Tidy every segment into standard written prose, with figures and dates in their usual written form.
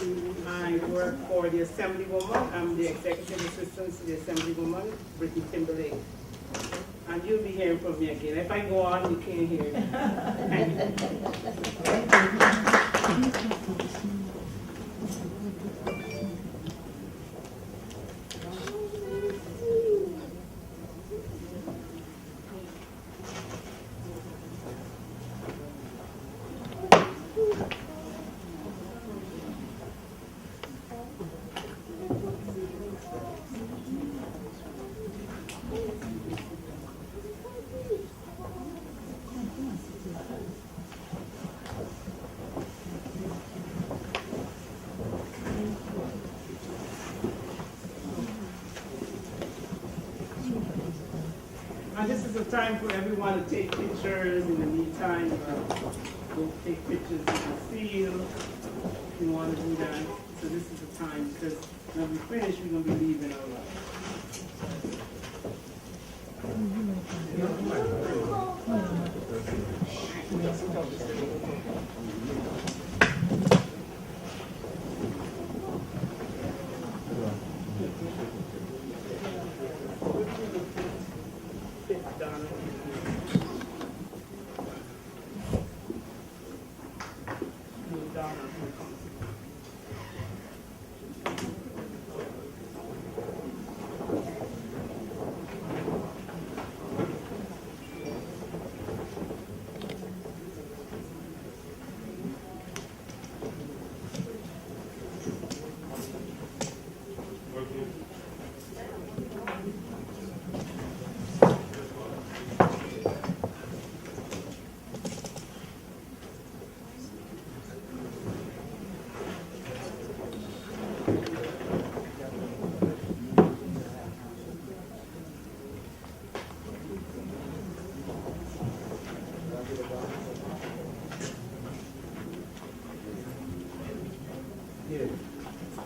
I work for the Assemblywoman. I'm the executive assistant to the Assemblywoman, Brittany Timberlake. And you'll be hearing from me again. If I go on, you can't hear me. And this is a time for everyone to take pictures in the meantime. Go take pictures in the field if you want to do that. So this is the time because when we finish, we're going to be leaving our life.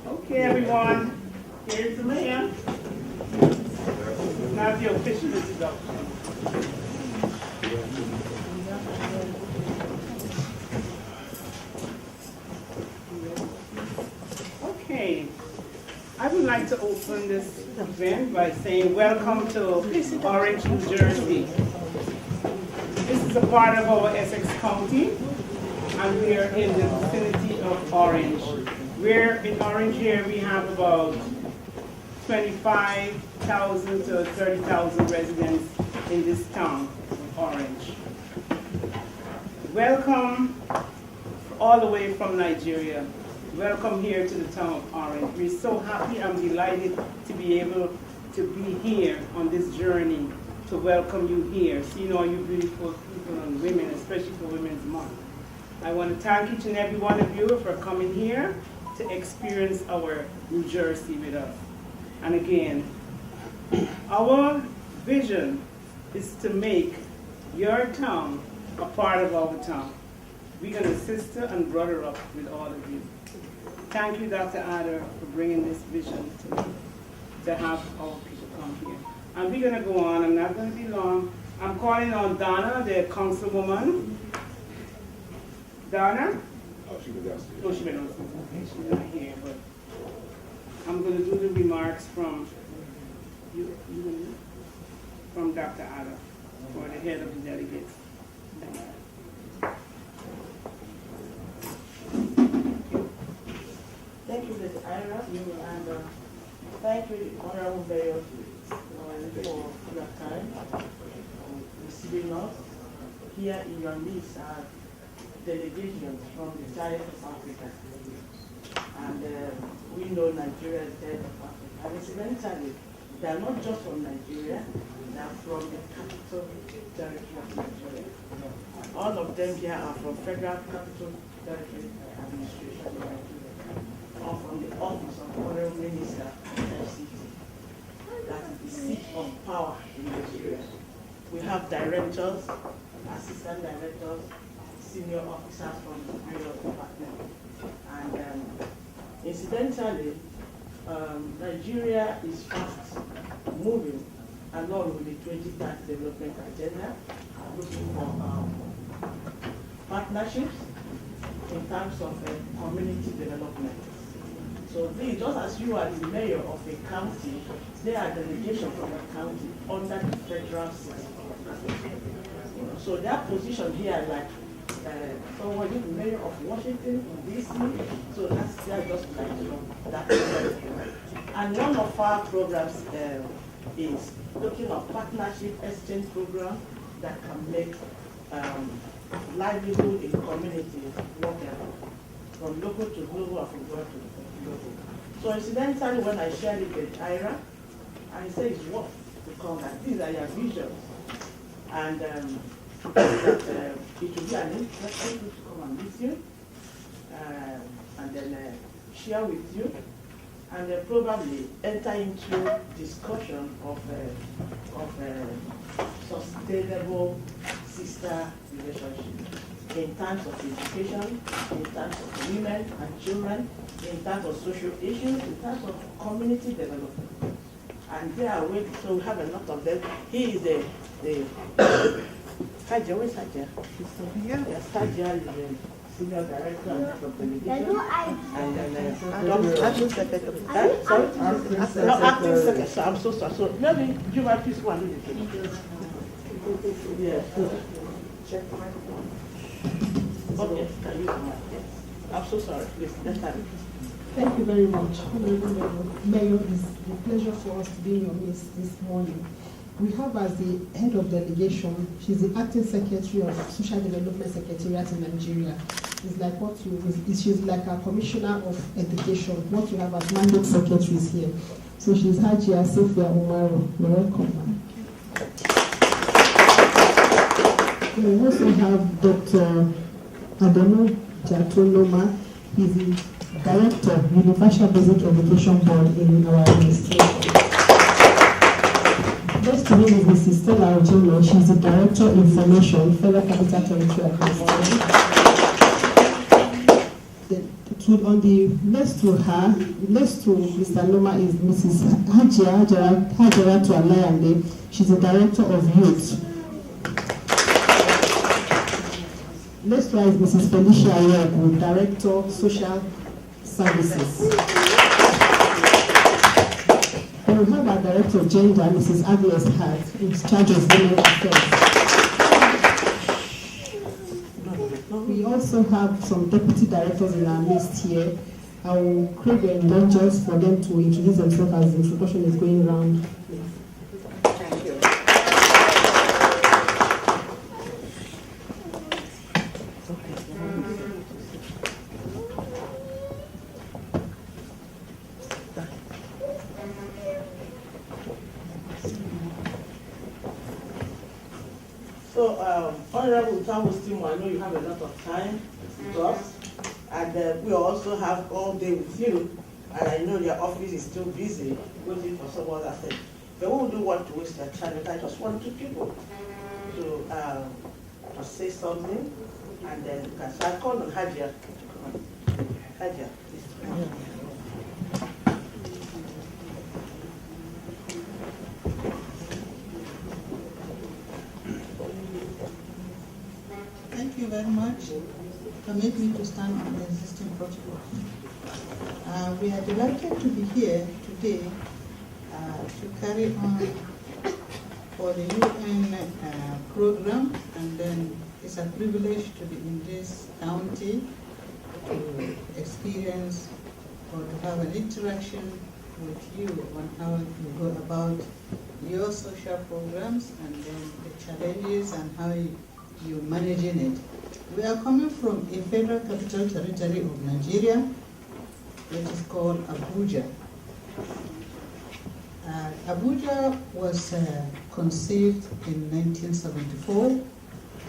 Okay, everyone, here's the mayor. Now the official introduction. Okay, I would like to open this event by saying welcome to Orange, New Jersey. This is a part of our Essex County, and we are in the vicinity of Orange. We're in Orange here, we have about 25,000 to 30,000 residents in this town of Orange. Welcome all the way from Nigeria. Welcome here to the town of Orange. We're so happy and delighted to be able to be here on this journey to welcome you here, seeing all you beautiful people and women, especially for Women's Month. I want to thank each and every one of you for coming here to experience our New Jersey with us. And again, our vision is to make your town a part of our town. We're going to sister and brother up with all of you. Thank you, Dr. Adder, for bringing this vision to me, to have our people come here. And we're going to go on. I'm not going to be long. I'm calling on Donna, the councilwoman. Donna? Oh, she was downstairs. Oh, she went on. Okay, she's not here, but I'm going to do the remarks from from Dr. Ada, or the head of the delegates. Thank you, Ms. Ira, and thank you, Honorable Mayor, for your time receiving us here in your midst as delegations from the Giant of Africa. And we know Nigeria is the head of Africa. And incidentally, they are not just from Nigeria, they are from the capital territory of Nigeria. All of them here are from Federal Capital Territory Administration of Nigeria, or from the Office of Foreign Minister of FCT. That is the seat of power in Nigeria. We have directors, assistant directors, senior officers from the various departments. And incidentally, Nigeria is fast moving along with the 2030 development agenda, looking for partnerships in terms of community development. So they, just as you are the mayor of a county, they are delegation from a county under the federal system. So their position here, like someone is the mayor of Washington, D.C., so that's they're just like, you know, that. And one of our programs is looking at partnership exchange program that can make livelihood in communities workable, from local to global and from global to local. So incidentally, when I shared it with Ira, I said it's worth to come back. These are your visions. And that, it will be an interesting to come and meet you, and then share with you, and then probably enter into discussion of sustainable sister relationship in terms of education, in terms of women and children, in terms of social issues, in terms of community development. And they are waiting, so we have a lot of them. He is the Haja, where's Haja? Yes, Haja is the senior director and head of delegation. And then acting secretary. Sorry? Acting secretary. So I'm so sorry. So let me give my piece one minute. Yes. Check my phone. Okay, can you come? Yes. I'm so sorry. Please, let's have it. Thank you very much. Honorable Mayor, it's a pleasure for us to be in your midst this morning. We have as the head of delegation, she's the acting secretary of Social Development Secretariat in Nigeria. It's like she's like a commissioner of education. What you have as mandate secretaries here. So she's Hajia Sofia Umaru. You're welcome. We also have Dr. Adamo Jatoloma. He's the Director, Universal Basic Education Board in our administration. Next to me is Mrs. Stella Ojino. She's the Director, Information, Federal Capital Territory Administration. On the next to Mr. Noma is Mrs. Hajara Tualayande. She's the Director of Youth. Next to her is Mrs. Felicia Ayabu, Director, Social Services. Then we have our Director of Gender, Mrs. Agnes Hart, in charge of Women Affairs. We also have some deputy directors in our list here. I will create the indulgence for them to introduce themselves as the introduction is going around. Thank you. So, Honorable Timo, I know you have a lot of time with us, and we also have all day with you, and I know your office is still busy waiting for someone that said, they won't want to waste their time, but I just want two people to say something, and then you can start calling Hajia. Hajia, please. Thank you very much. Permit me to stand on the existing protocol. We are delighted to be here today to carry on for the UN program, and then it's a privilege to be in this county to experience or to have an interaction with you on how you go about your social programs and then the challenges and how you're managing it. We are coming from a federal capital territory of Nigeria, which is called Abuja. Abuja was conceived in 1974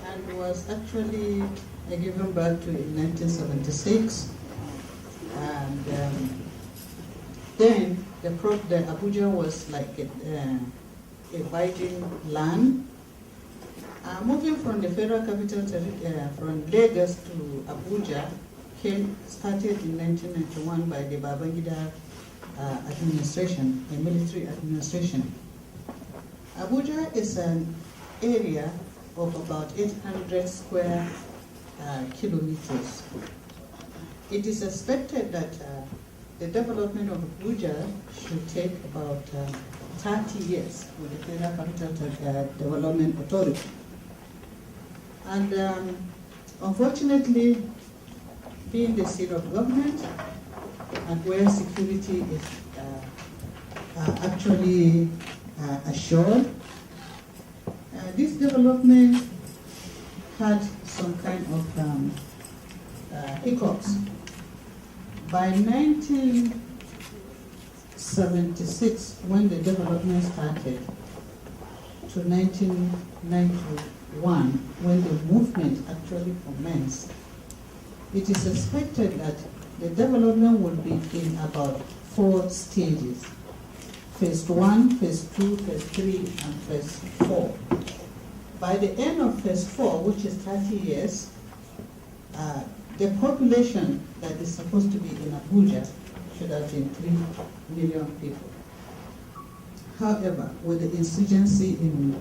and was actually given birth to in 1976. And then the Abuja was like a Viking land. Moving from the federal capital from Lagos to Abuja started in 1991 by the Babangida administration, a military administration. Abuja is an area of about 800 square kilometers. It is expected that the development of Abuja should take about 30 years with the Federal Capital Development Authority. And unfortunately, being the seat of government and where security is actually assured, this development had some kind of hiccups. By 1976, when the development started, to 1991, when the movement actually commenced, it is expected that the development will be in about 4 stages. Phase 1, Phase 2, Phase 3, and Phase 4. By the end of Phase 4, which is 30 years, the population that is supposed to be in Abuja should have been 3 million people. However, with the insurgency in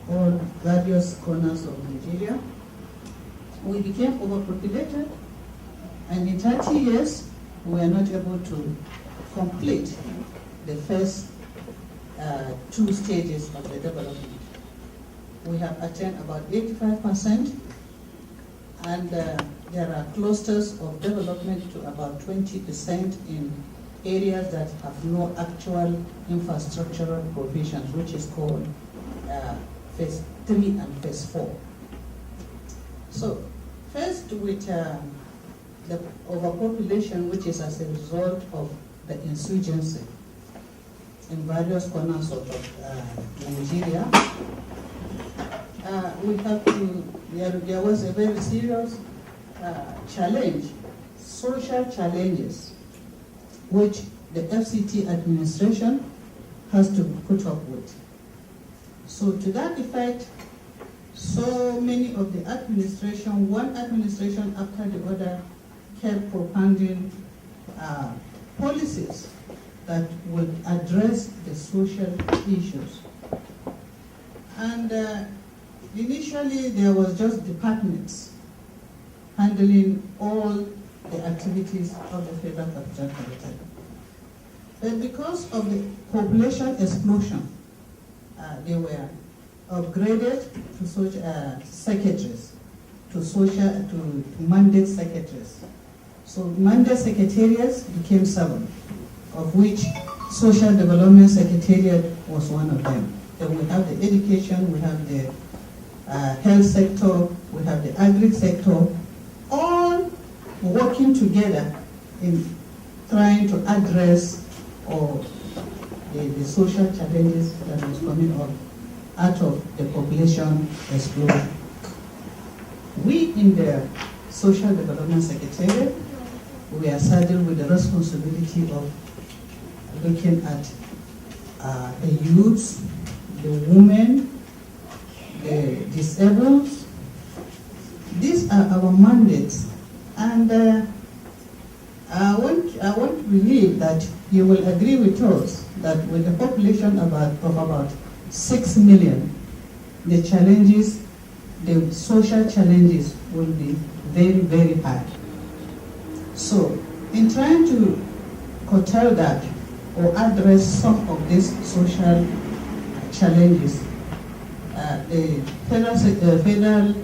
all various corners of Nigeria, we became overpopulated, and in 30 years, we were not able to complete the first 2 stages of the development. We have attained about 85%, and there are clusters of development to about 20% in areas that have no actual infrastructural provisions, which is called Phase 3 and Phase 4. So, first with the overpopulation, which is as a result of the insurgency in various corners of Nigeria, there was a very serious challenge, social challenges, which the FCT administration has to put up with. So to that effect, so many of the administration, one administration after the other, kept propounding policies that would address the social issues. And initially there was just departments handling all the activities of the Federal Capital Territory. But because of the population explosion, they were upgraded to secretaries, to mandate secretaries. So mandate secretariats became 7, of which Social Development Secretariat was one of them. Then we have the education, we have the health sector, we have the agri sector, all working together in trying to address the social challenges that was coming up out of the population explosion. We in the Social Development Secretariat, we are saddled with the responsibility of looking at the youths, the women, the disabled. These are our mandates, and I want to believe that you will agree with us that with a population of about 6 million, the challenges, the social challenges will be very, very hard. So, in trying to curtail that or address some of these social challenges, the Federal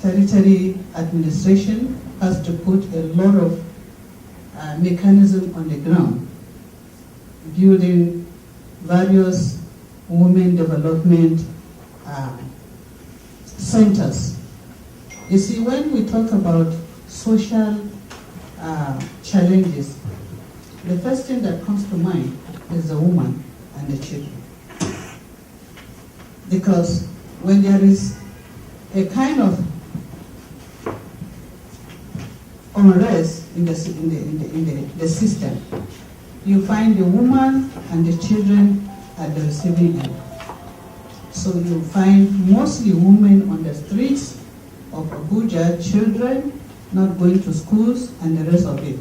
Territory Administration has to put a lot of mechanism on the ground, building various women development centers. You see, when we talk about social challenges, the first thing that comes to mind is the woman and the children. Because when there is a kind of unrest in the system, you find the woman and the children at the receiving end. So you find mostly women on the streets of Abuja, children not going to schools, and the rest of it.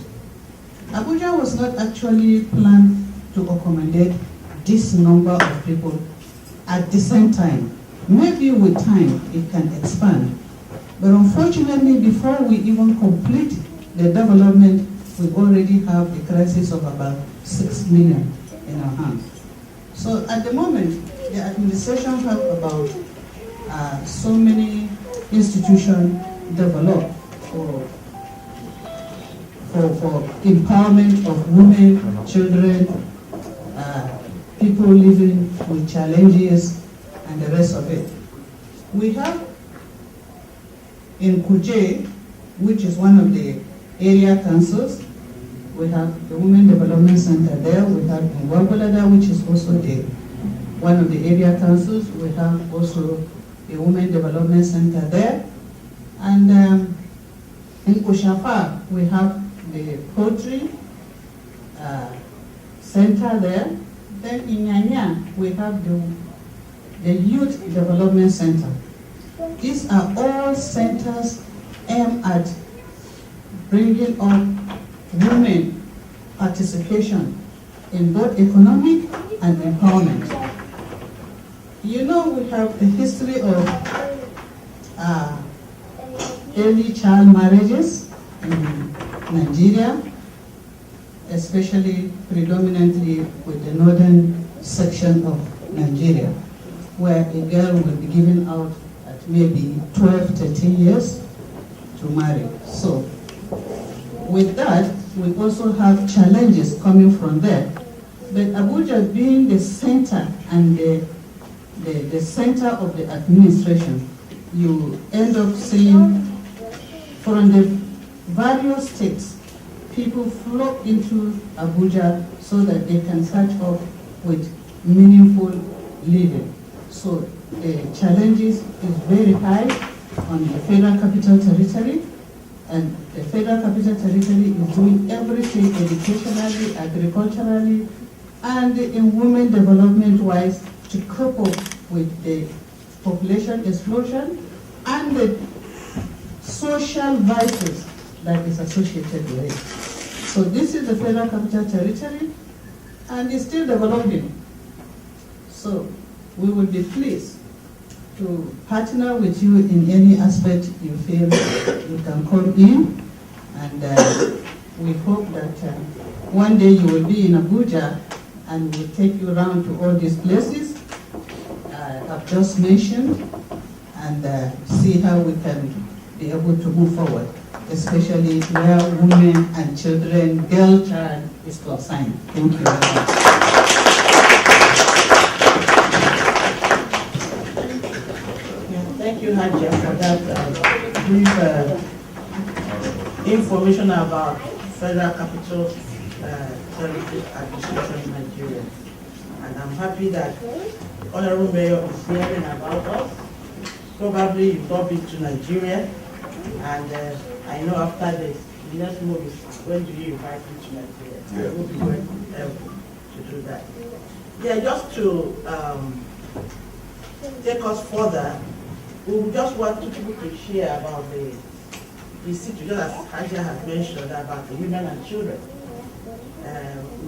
Abuja was not actually planned to accommodate this number of people at the same time. Maybe with time it can expand. But unfortunately, before we even complete the development, we already have a crisis of about 6 million in our hands. So at the moment, the administration have about so many institutions developed for empowerment of women, children, people living with challenges, and the rest of it. We have in Kuje, which is one of the area councils, we have the Women Development Center there. We have in Wagbalada, which is also one of the area councils. We have also the Women Development Center there. And in Ushafa, we have the Poultry Center there. Then in Nyanya, we have the Youth Development Center. These are all centers aimed at bringing up women participation in both economic and empowerment. You know, we have a history of early child marriages in Nigeria, especially predominantly with the northern section of Nigeria, where a girl will be given out at maybe 12, 13 years to marry. So with that, we also have challenges coming from there. But Abuja being the center and the center of the administration, you end up seeing from the various states, people flock into Abuja so that they can catch up with meaningful living. So the challenges is very high on the Federal Capital Territory, and the Federal Capital Territory is doing everything educationally, agriculturally, and in women development-wise to cope up with the population explosion and the social vices that is associated with it. So this is the Federal Capital Territory, and it's still developing. So we will be pleased to partner with you in any aspect you feel you can come in, and we hope that one day you will be in Abuja and we'll take you around to all these places I've just mentioned, and see how we can be able to move forward, especially where women and children, girl child is concerned. Thank you very much. Thank you, Hadia, for that brief information about Federal Capital Territory Administration in Nigeria. And I'm happy that the Honorable Mayor is hearing about us. Probably you've not been to Nigeria, and I know after this, the next move is when do you invite me to Nigeria? Yeah. I will be very able to do that. Yeah, just to take us further, we just want people to share about the situation, as Hadia has mentioned, about the women and children.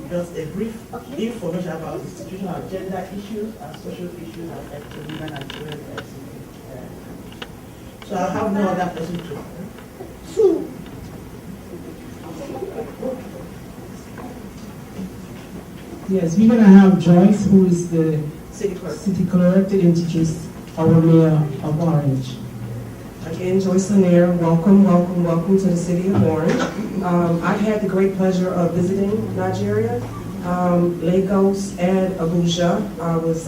Just a brief information about the situation of gender issues and social issues affecting women and children. So I have no other person to. Yes, we're going to have Joyce, who is the City Clerk. city clerk, to introduce our mayor of Orange. Again, Joyce Lanier, welcome to the city of Orange. I've had the great pleasure of visiting Nigeria, Lagos, and Abuja. I was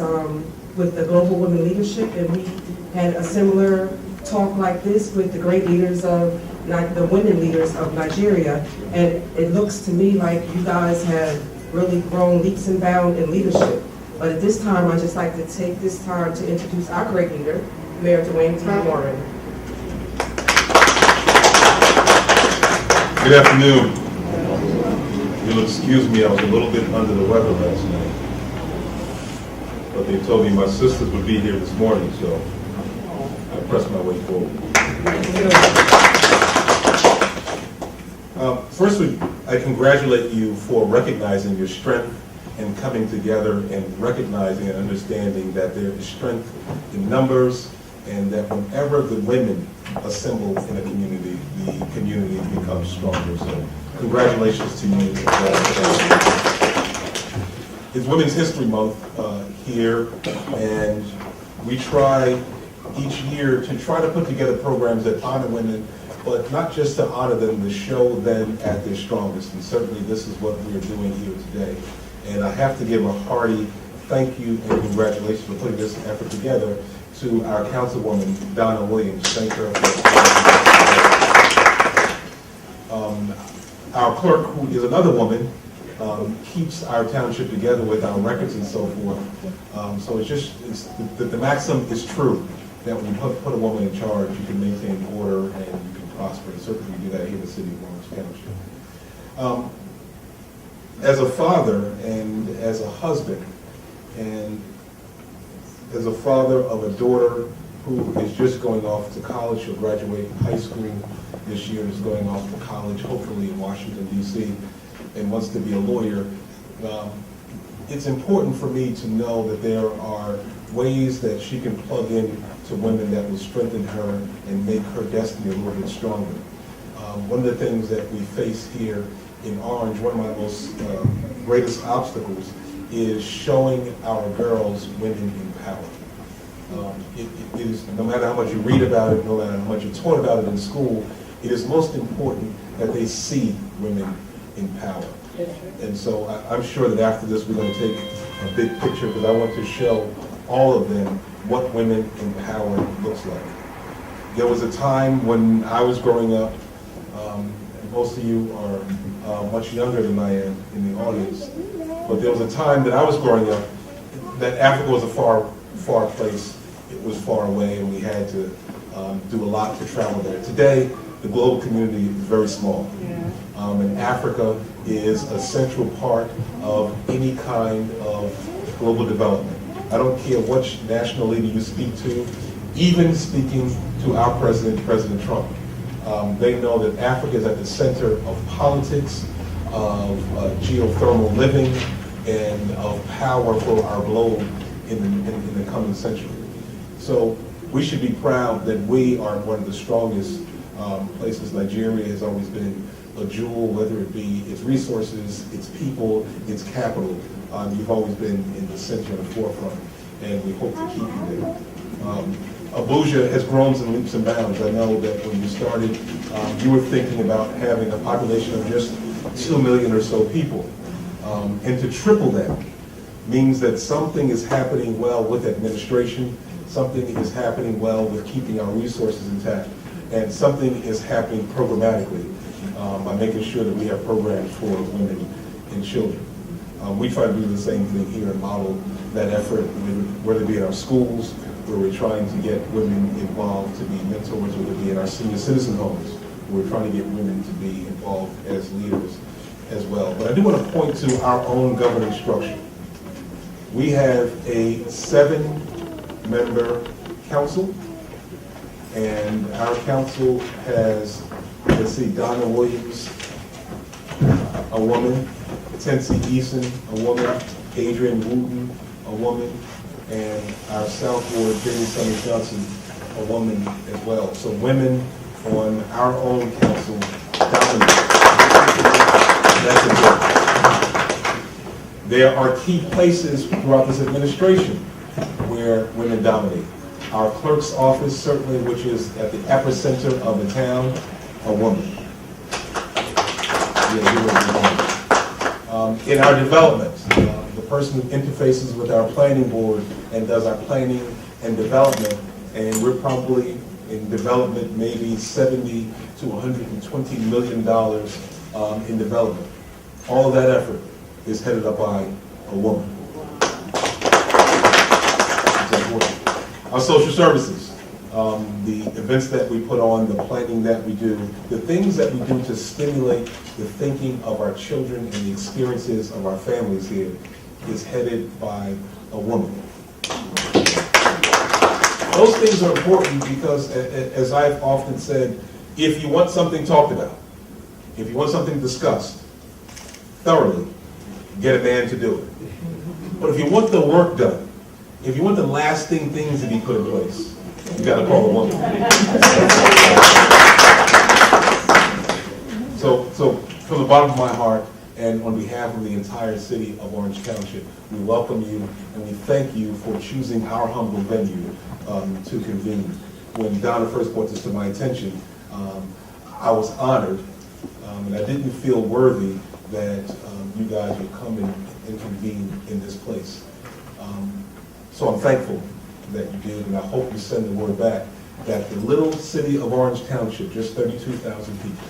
with the Global Women Leadership, and we had a similar talk like this with the great leaders of the women leaders of Nigeria. And it looks to me like you guys have really grown leaps and bounds in leadership. But at this time, I'd just like to take this time to introduce our great leader, Mayor Dwayne T. Warren. Good afternoon. You'll excuse me, I was a little bit under the weather last night. But they told me my sisters would be here this morning, so I pressed my way forward. Firstly, I congratulate you for recognizing your strength and coming together and recognizing and understanding that there is strength in numbers and that whenever the women assemble in a community, the community becomes stronger. So congratulations to you. It's Women's History Month here, and we try each year to try to put together programs that honor women, but not just to honor them, to show them at their strongest. And certainly this is what we are doing here today. And I have to give a hearty thank you and congratulations for putting this effort together to our Councilwoman, Donna Williams. Thank her for our clerk, who is another woman, keeps our township together with our records and so forth. So the maxim is true, that when you put a woman in charge, you can maintain order and you can prosper. And certainly we do that here in the city of Orange Township. As a father and as a husband, and as a father of a daughter who is just going off to college, she'll graduate high school this year, is going off to college, hopefully in Washington, D.C., and wants to be a lawyer, it's important for me to know that there are ways that she can plug in to women that will strengthen her and make her destiny a little bit stronger. One of the things that we face here in Orange, one of my most greatest obstacles is showing our girls women in power. It is, no matter how much you read about it, no matter how much you're taught about it in school, it is most important that they see women in power. And so I'm sure that after this we're going to take a big picture, because I want to show all of them what women in power looks like. There was a time when I was growing up, and most of you are much younger than I am in the audience, but there was a time that I was growing up that Africa was a far, far place. It was far away, and we had to do a lot to travel there. Today, the global community is very small. And Africa is a central part of any kind of global development. I don't care which national leader you speak to, even speaking to our president, President Trump. They know that Africa is at the center of politics, of geothermal living, and of power for our globe in the coming century. So we should be proud that we are one of the strongest places. Nigeria has always been a jewel, whether it be its resources, its people, its capital. You've always been in the center and the forefront, and we hope to keep you there. Abuja has grown in leaps and bounds. I know that when you started, you were thinking about having a population of just 2 million or so people. And to triple that means that something is happening well with administration, something is happening well with keeping our resources intact, and something is happening programmatically by making sure that we have programs for women and children. We try to do the same thing here and model that effort, whether it be in our schools, where we're trying to get women involved to be mentors, whether it be in our senior citizen homes, where we're trying to get women to be involved as leaders as well. But I do want to point to our own governing structure. We have a 7-member council, and our council has, let's see, Donna Williams, a woman, Tensie Eason, a woman, Adrian Wooten, a woman, and our South Ward, Jenny Summers Johnson, a woman as well. So women on our own council dominate. That's important. There are key places throughout this administration where women dominate. Our clerk's office, certainly, which is at the epicenter of the town, a woman. In our development, the person who interfaces with our planning board and does our planning and development, and we're probably in development maybe $70 to $120 million in development. All of that effort is headed up by a woman. Our social services, the events that we put on, the planning that we do, the things that we do to stimulate the thinking of our children and the experiences of our families here is headed by a woman. Those things are important because, as I've often said, if you want something talked about, if you want something discussed thoroughly, get a man to do it. But if you want the work done, if you want the lasting things to be put in place, You got to call a woman. So from the bottom of my heart, and on behalf of the entire city of Orange Township, we welcome you and we thank you for choosing our humble venue to convene. When Donna first brought this to my attention, I was honored, and I didn't feel worthy that you guys would come and convene in this place. So I'm thankful that you did, and I hope you send the word back that the little city of Orange Township, just 32,000 people,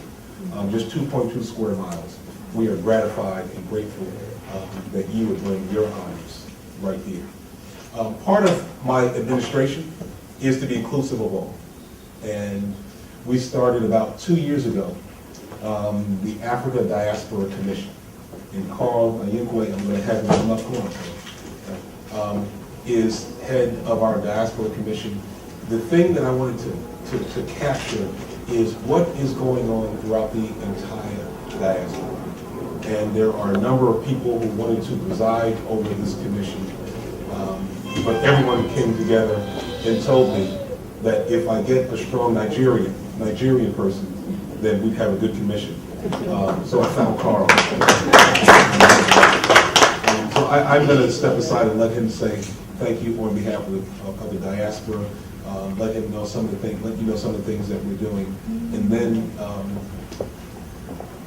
just 2.2 square miles, we are gratified and grateful that you would bring your honors right here. Part of my administration is to be inclusive of all. And we started about 2 years ago, the Africa Diaspora Commission. And Carl Ayinkwe, I'm going to have him come up, is head of our Diaspora Commission. The thing that I wanted to capture is what is going on throughout the entire diaspora. And there are a number of people who wanted to preside over this commission, but everyone came together and told me that if I get a strong Nigerian person, then we'd have a good commission. So I found Carl. So I'm going to step aside and let him say thank you on behalf of the diaspora. Let him know some of the things. Let you know some of the things that we're doing, and then,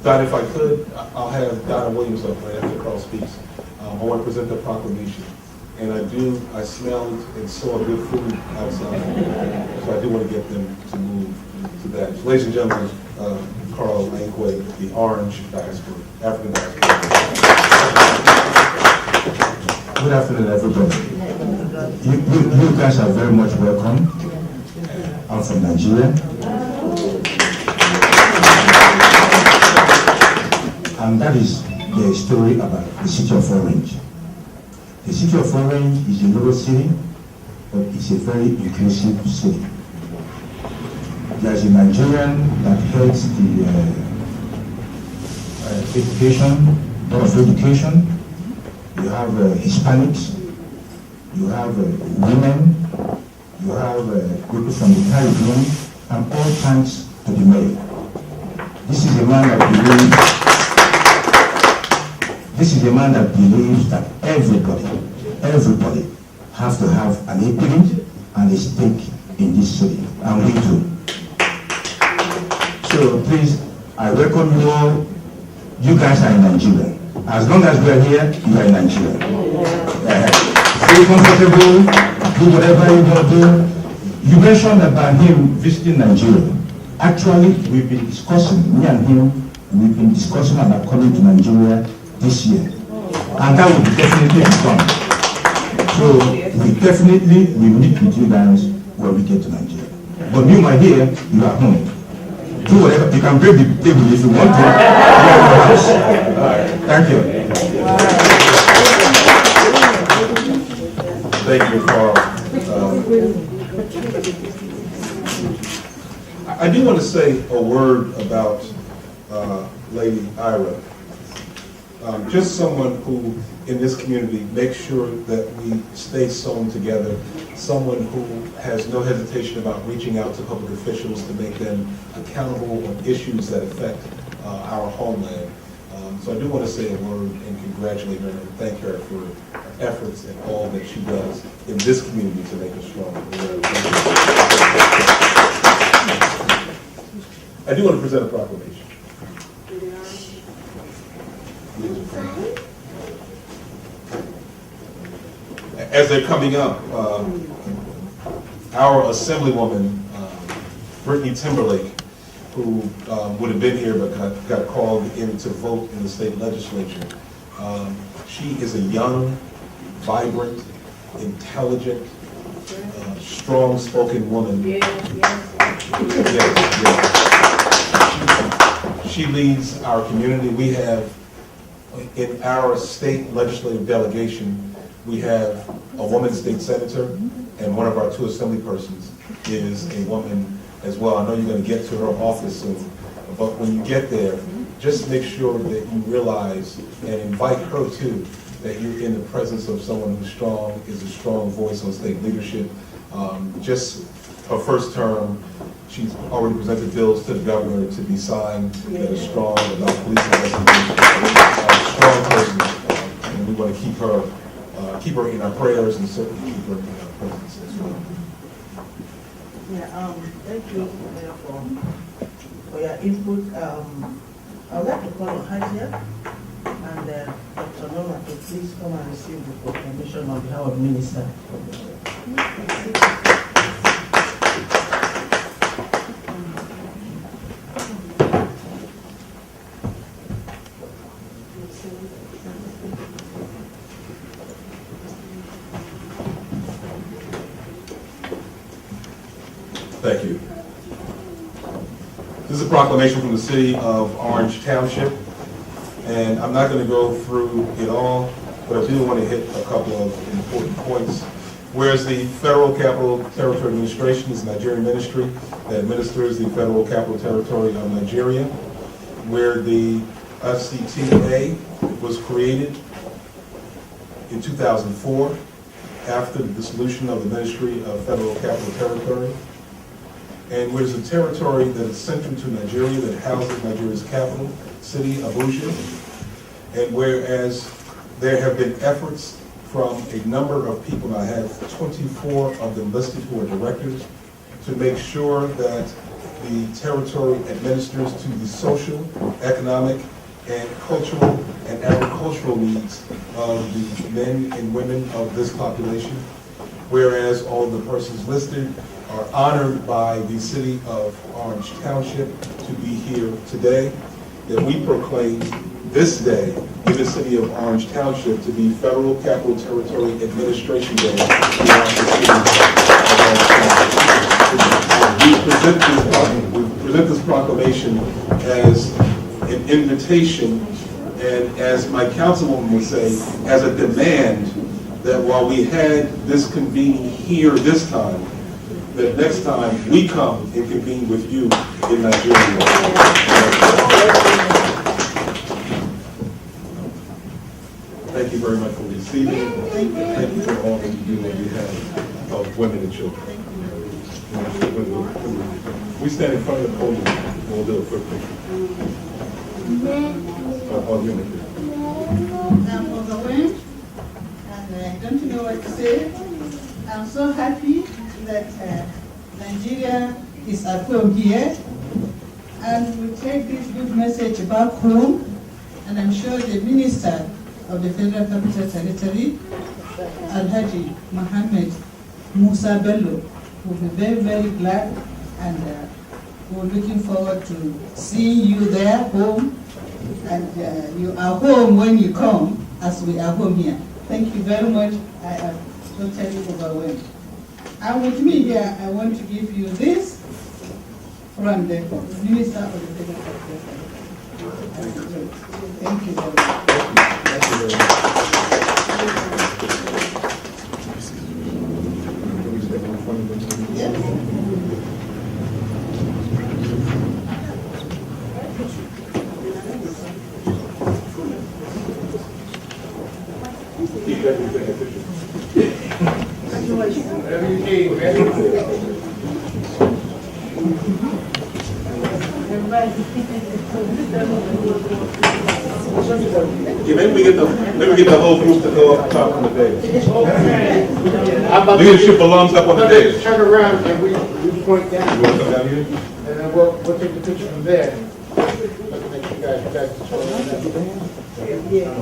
Don, if I could, I'll have Donna Williams up right after Carl speaks. I want to present the proclamation, and I smelled and saw good food outside, so I do want to get them to move to that. So, ladies and gentlemen, Carl Ayinkwe, the Orange Diaspora, African Diaspora. Good afternoon, everybody. You guys are very much welcome. I'm from Nigeria. And that is the story about the city of Orange. The city of Orange is a little city, but it's a very inclusive city. There's a Nigerian that heads the education, Board of Education. You have Hispanics, you have women, you have people from the Caribbean, and all thanks to the mayor. This is a man that believes that everybody has to have an equity and a stake in this city, and we do. So please, I welcome you all. You guys are in Nigeria. As long as we are here, you are in Nigeria. Stay comfortable, do whatever you want to do. You mentioned about him visiting Nigeria. Actually, we've been discussing, me and him, we've been discussing about coming to Nigeria this year. And that will definitely be done. So, we meet with you guys when we get to Nigeria. But you, my dear, you are home. Do whatever, you can break the table if you want to. You are in the house. Thank you. Thank you, Carl. I do want to say a word about Lady Ira. Just someone who, in this community, makes sure that we stay sewn together. Someone who has no hesitation about reaching out to public officials to make them accountable on issues that affect our homeland. So I do want to say a word and congratulate her and thank her for her efforts and all that she does in this community to make us strong. I do want to present a proclamation. As they're coming up, our Assemblywoman, Brittany Timberlake, who would have been here but got called in to vote in the state legislature. She is a young, vibrant, intelligent, strong-spoken woman. She leads our community. We have, in our state legislative delegation, we have a woman state senator, and one of our 2 assembly persons is a woman as well. I know you're going to get to her office soon, but when you get there, just make sure that you realize and invite her too, that you're in the presence of someone who's strong, is a strong voice on state leadership. Just her first term, she's already presented bills to the governor to be signed that are strong about police investigation. Strong person, and we want to keep her in our prayers and certainly keep her in our presence as well. Yeah, thank you, Mayor, for your input. I would like to call on Hajia and Dr. Noma to please come and receive the proclamation on behalf of the Minister. Thank you. This is a proclamation from the City of Orange Township, and I'm not going to go through it all, but I do want to hit a couple of important points. Whereas the Federal Capital Territory Administration is a Nigerian ministry that administers the Federal Capital Territory of Nigeria, where the FCTA was created in 2004 after the dissolution of the Ministry of Federal Capital Territory, and where it's a territory that is central to Nigeria, that houses Nigeria's capital city, Abuja, and whereas there have been efforts from a number of people, and I have 24 of them listed who are directors, to make sure that the territory administers to the social, economic, and cultural and agricultural needs of the men and women of this population, whereas all the persons listed are honored by the City of Orange Township to be here today, that we proclaim this day in the City of Orange Township to be Federal Capital Territory Administration Day throughout the City of Orange Township. We present this proclamation as an invitation, and as my councilwoman would say, as a demand that while we had this convening here this time, that next time we come and convene with you in Nigeria. Thank you very much for receiving. Thank you for all that you do on behalf of women and children. We stand in front of the podium and we'll do a quick picture. All women. I'm overwhelmed and I don't know what to say. I'm so happy that Nigeria is at home here, and we take this good message back home, and I'm sure the Minister of the Federal Capital Territory, Alhaji Mohammed Musa Bello, will be very, very glad, and we're looking forward to seeing you there home, and you are home when you come, as we are home here. Thank you very much. I am totally overwhelmed. And with me here, I want to give you this from the Minister of the Federal Capital. Thank you very much. Thank you very much. Yes. Yeah, maybe we get the whole group to go up top on the dais. Leadership belongs up on the dais. Turn around and we point down. You want to come down here? And then we'll take the picture from there. You guys Yeah, I'm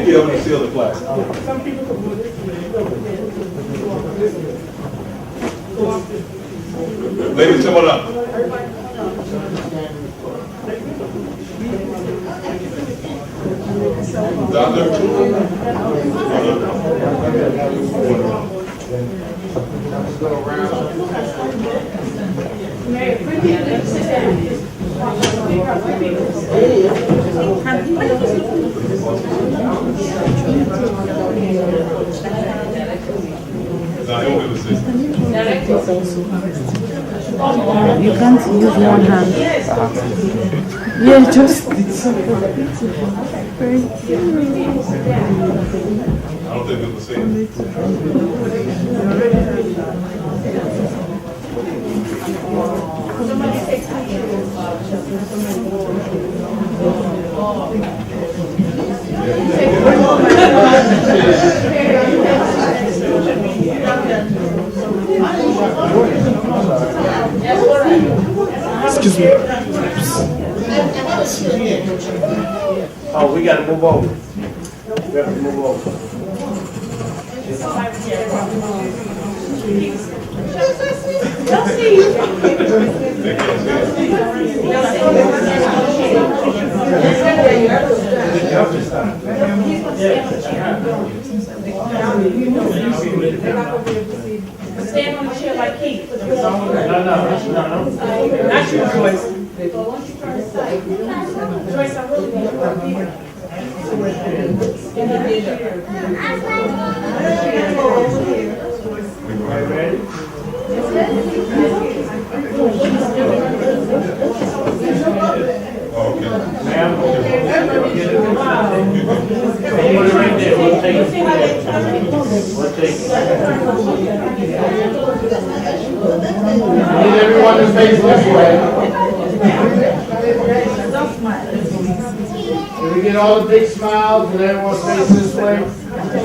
going to seal the flag. Some people can move Ladies, come on up. Doctor? You can't use one hand. Yeah, just. I don't think people see it. Excuse me. Oh, we gotta move over. We have to move over. Stand on the chair like Keith. No. Not you, Joyce. Joyce, I really want you up here. Ready? Oh, okay. Ma'am? Put it right there. We'll take it. We'll take it. Need everyone to face this way. Can we get all the big smiles and everyone face this way?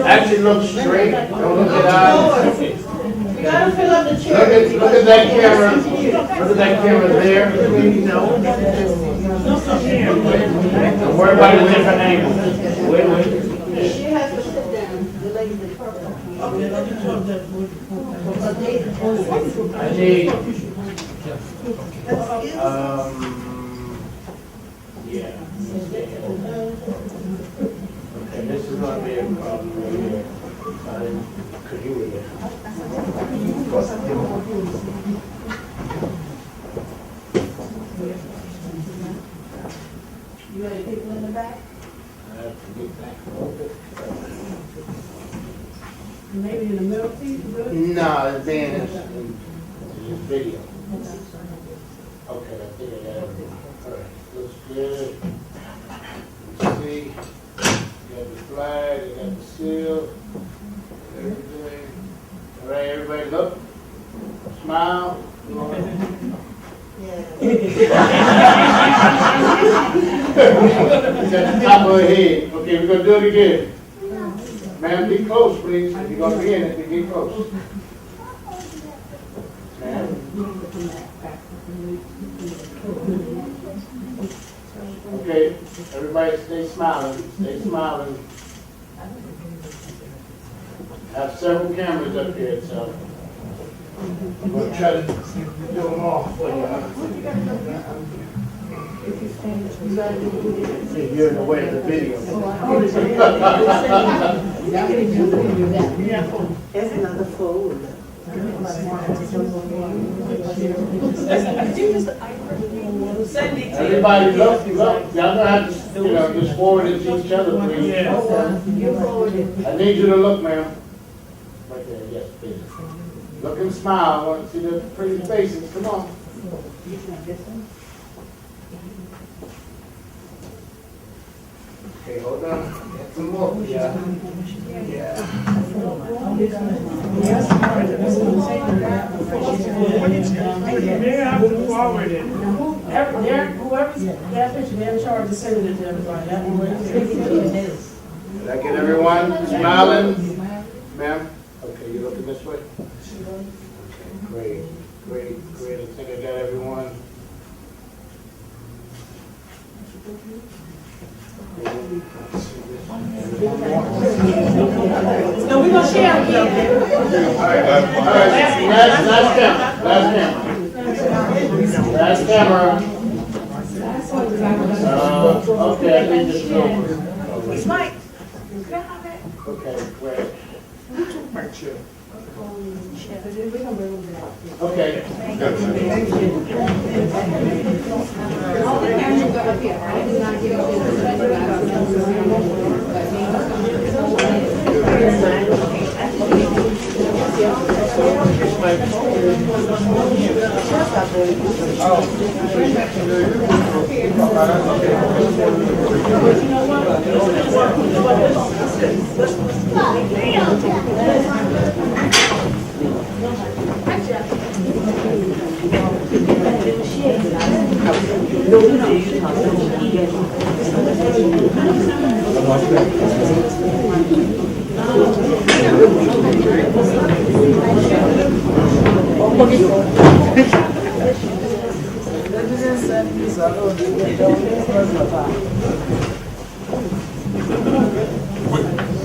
Actually look straight. Don't look at eyes. You gotta fill up the chair. Look at that camera. Look at that camera there. Don't worry about a different angle. Wait. She has to sit down. The lady in purple. I need, yeah. Okay, this is gonna be a problem right here. Could you read it? You ready, people in the back? I have to get back a little bit. Maybe in the middle, please. No, it's being in video. Okay, I think I got everything. All right, looks good. Let's see. You got the flag, you got the seal, everything. All right, everybody look. Smile. You got the top of her head. Okay, we're gonna do it again. Ma'am, be close, please. If you're gonna be in it, be close. Ma'am. Okay, everybody stay smiling. Stay smiling. I have several cameras up here, so I'm gonna try to do them all for you. If you're in the way of the video. That's another fold. Everybody look, y'all gonna have to, just forward it to each other, please. I need you to look, ma'am. Right there, yes, please. Look and smile, I want to see the pretty faces, come on. Okay, hold on. Get some more. Yeah. They're have to forward it. Whoever's that picture, they're in charge of sending it to everybody. Did I get everyone smiling? Ma'am? Okay, you looking this way? Okay, great. I think I got everyone. No, we're gonna share again. All right, last camera. Okay, I think this is over. Mike. Okay, great. Okay.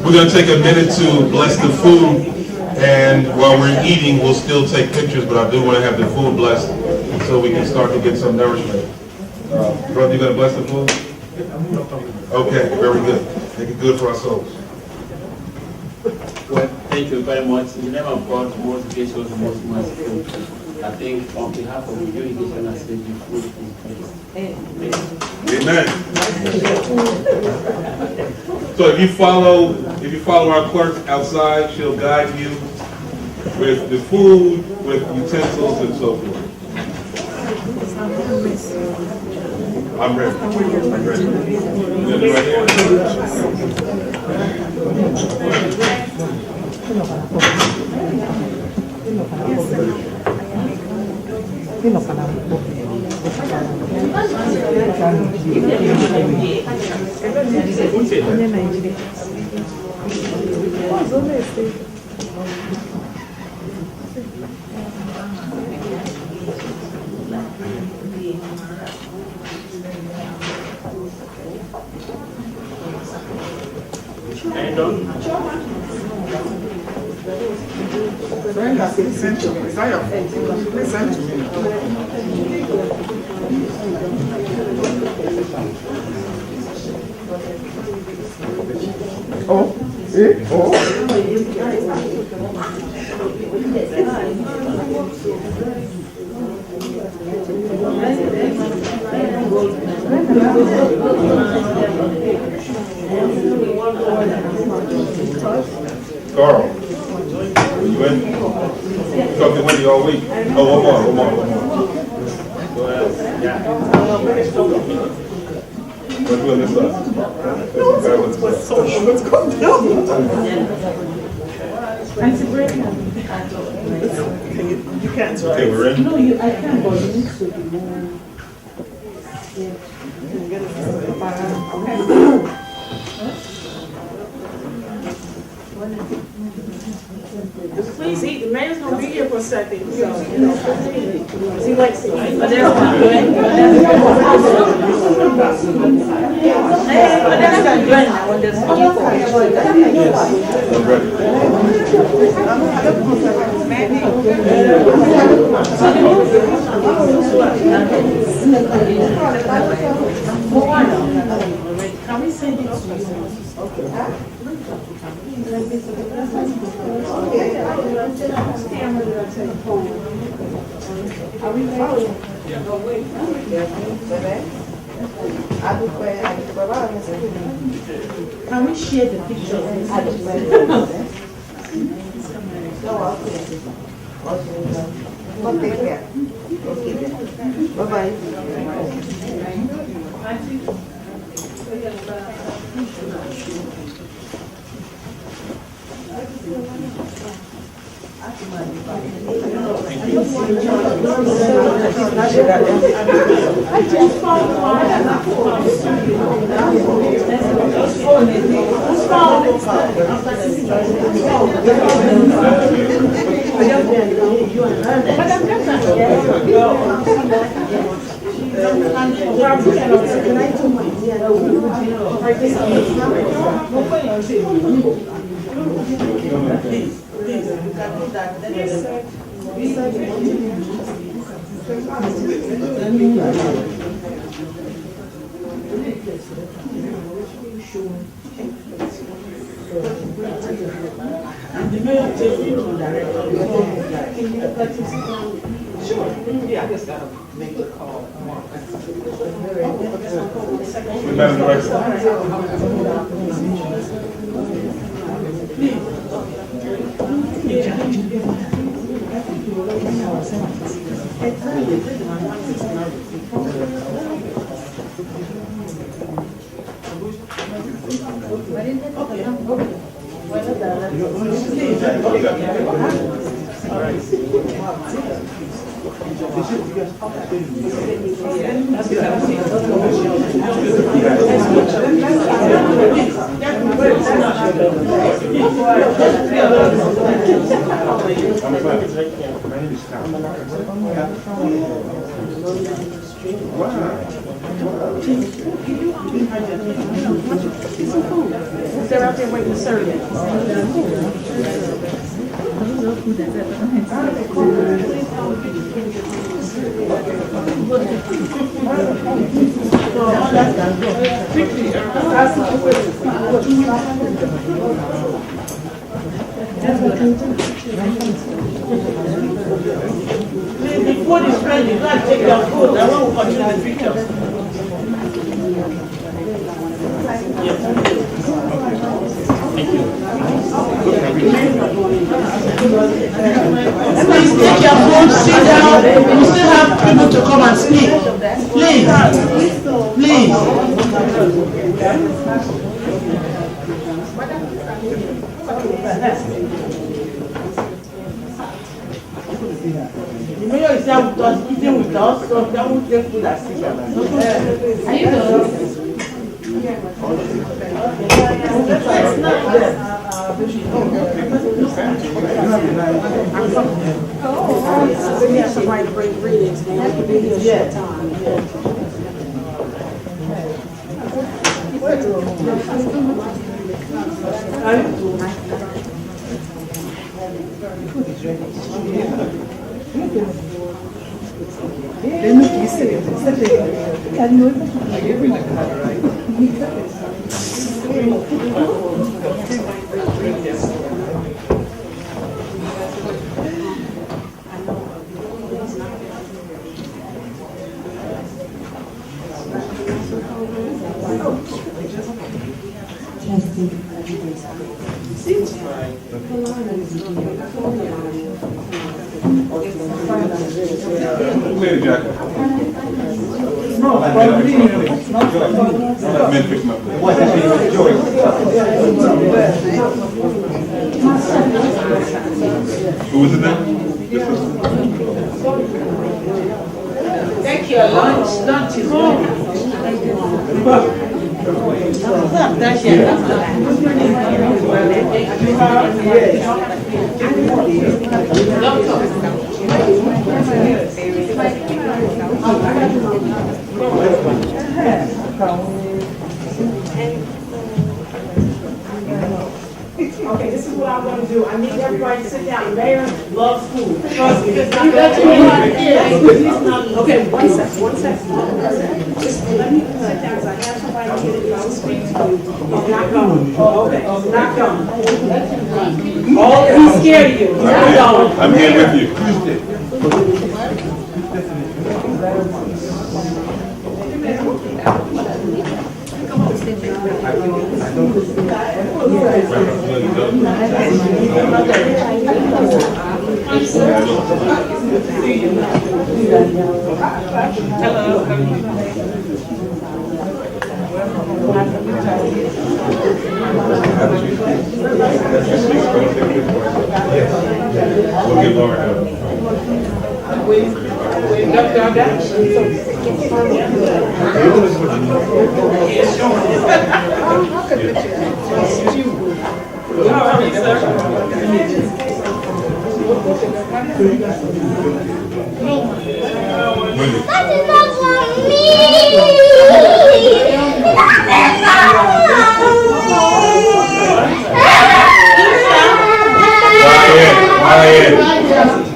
We're going to take a minute to bless the food, and while we're eating, we'll still take pictures, but I do want to have the food blessed so we can start to get some nourishment. Brother, you going to bless the food? Okay, very good. Make it good for our souls. Well, thank you very much. In the name of God, most gracious, most merciful, I think on behalf of the delegation, I say the food is blessed. Amen. So if you follow our clerk outside, she'll guide you with the food, with utensils and so forth. I'm ready. I'm ready. You right here? Carl, are you in? You talking to Wendy all week? Oh, one more. Let's do this side. Let's go down. You can't, right? Okay, we're in. No, I can't, but you need to be more. Please eat. The mayor's gonna be here for a second. So, he likes to eat. But that's not good. But that's not good now when there's I'm ready. Can we send it to you? Can we share the pictures? Bye-bye. Sure. Yeah, I just gotta make the call. Madam Director. They're out there waiting to serve it. The food is ready. You gotta take your food. I want to continue the pictures. Please take your phone, sit down. We still have people to come and speak. Please. Please. The mayor is here with us, eating with us, so that won't take food as sit down. Are you good? Lady Jack. No, Men pick him up. Who was it then? Thank you. Lunch is ready. Okay, this is what I'm going to do. I need everybody to sit down. Mayor loves food. Trust me. Okay, one second. Just let me sit down because I have somebody here that wants to speak to you. He's not coming. Okay, he's not coming. Oh, he's scared of you. He's not going. I'm here with you. We'll get Laura out. That is not for me!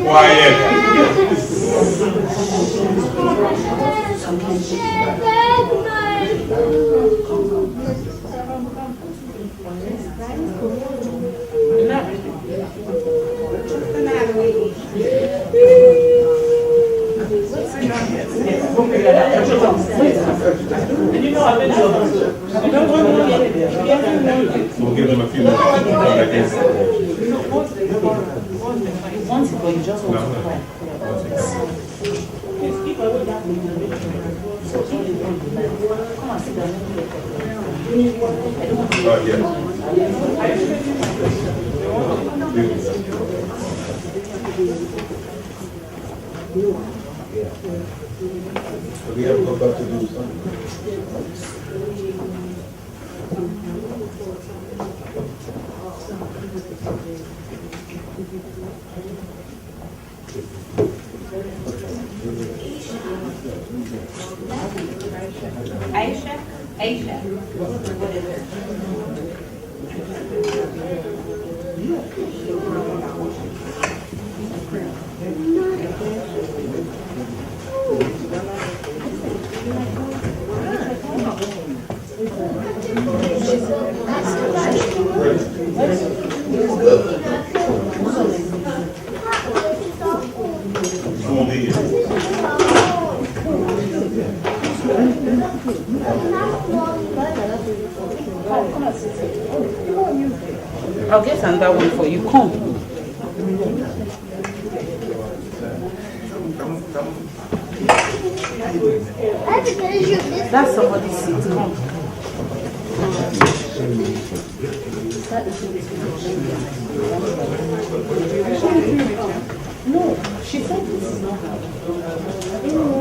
Quiet. And you know I've been to We'll give them a few minutes to come back in. Once ago, you just want to cry. Yes. about to do something. Aisha? Aisha. What is it? I'll get another one for you. Come. That's somebody's seat. Come. No, she said this is not her.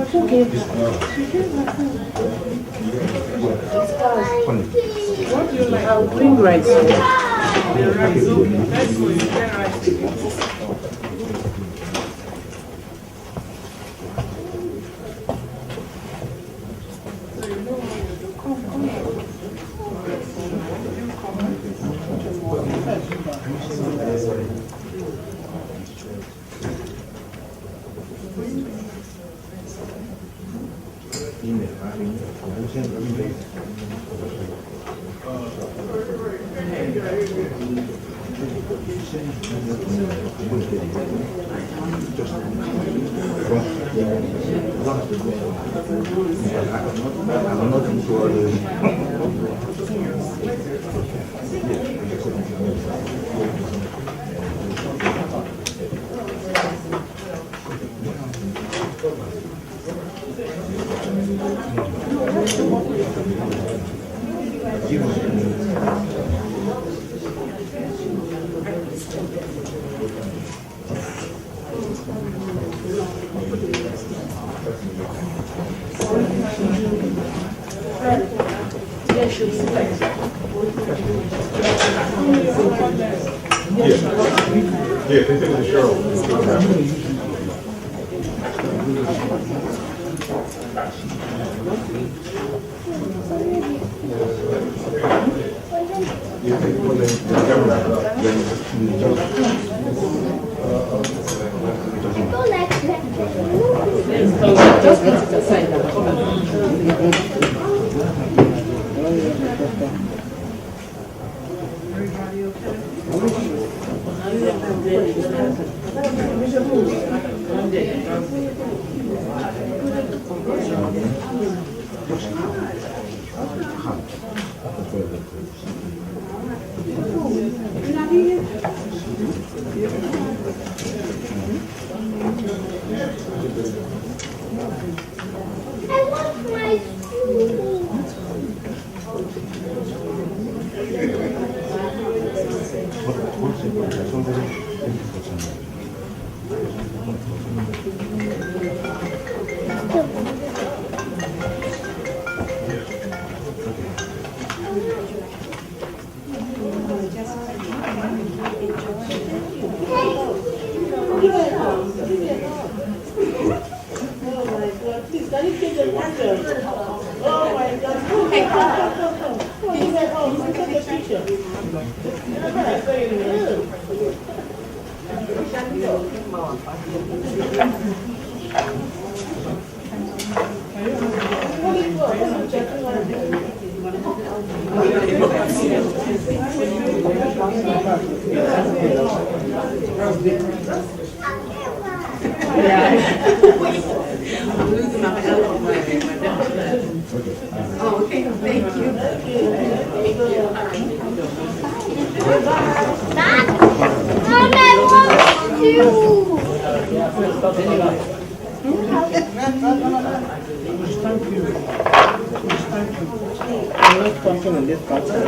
Who gave her? She gave her food. What do you like? I'll bring rice. The rice, okay. That's for you. Get rice to you. Yeah, they think it's Cheryl. Just put it aside now. I want my food. Please, can you take the picture? Oh my God. Hey, come. He's at home. You can take a picture. Oh, okay. Thank you. Mom, I want you. I want something in this culture.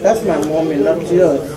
That's my mommy, not yours.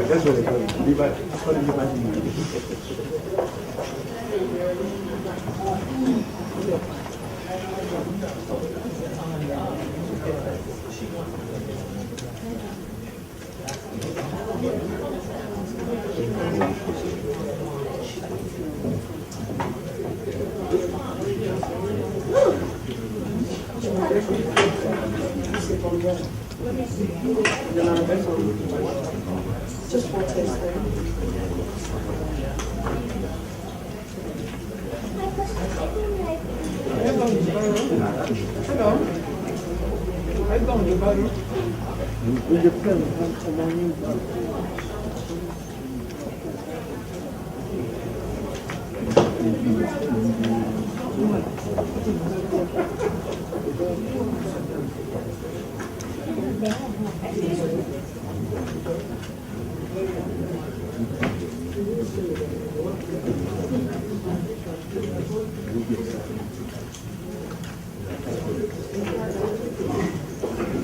That's what they call it. Just one taste there.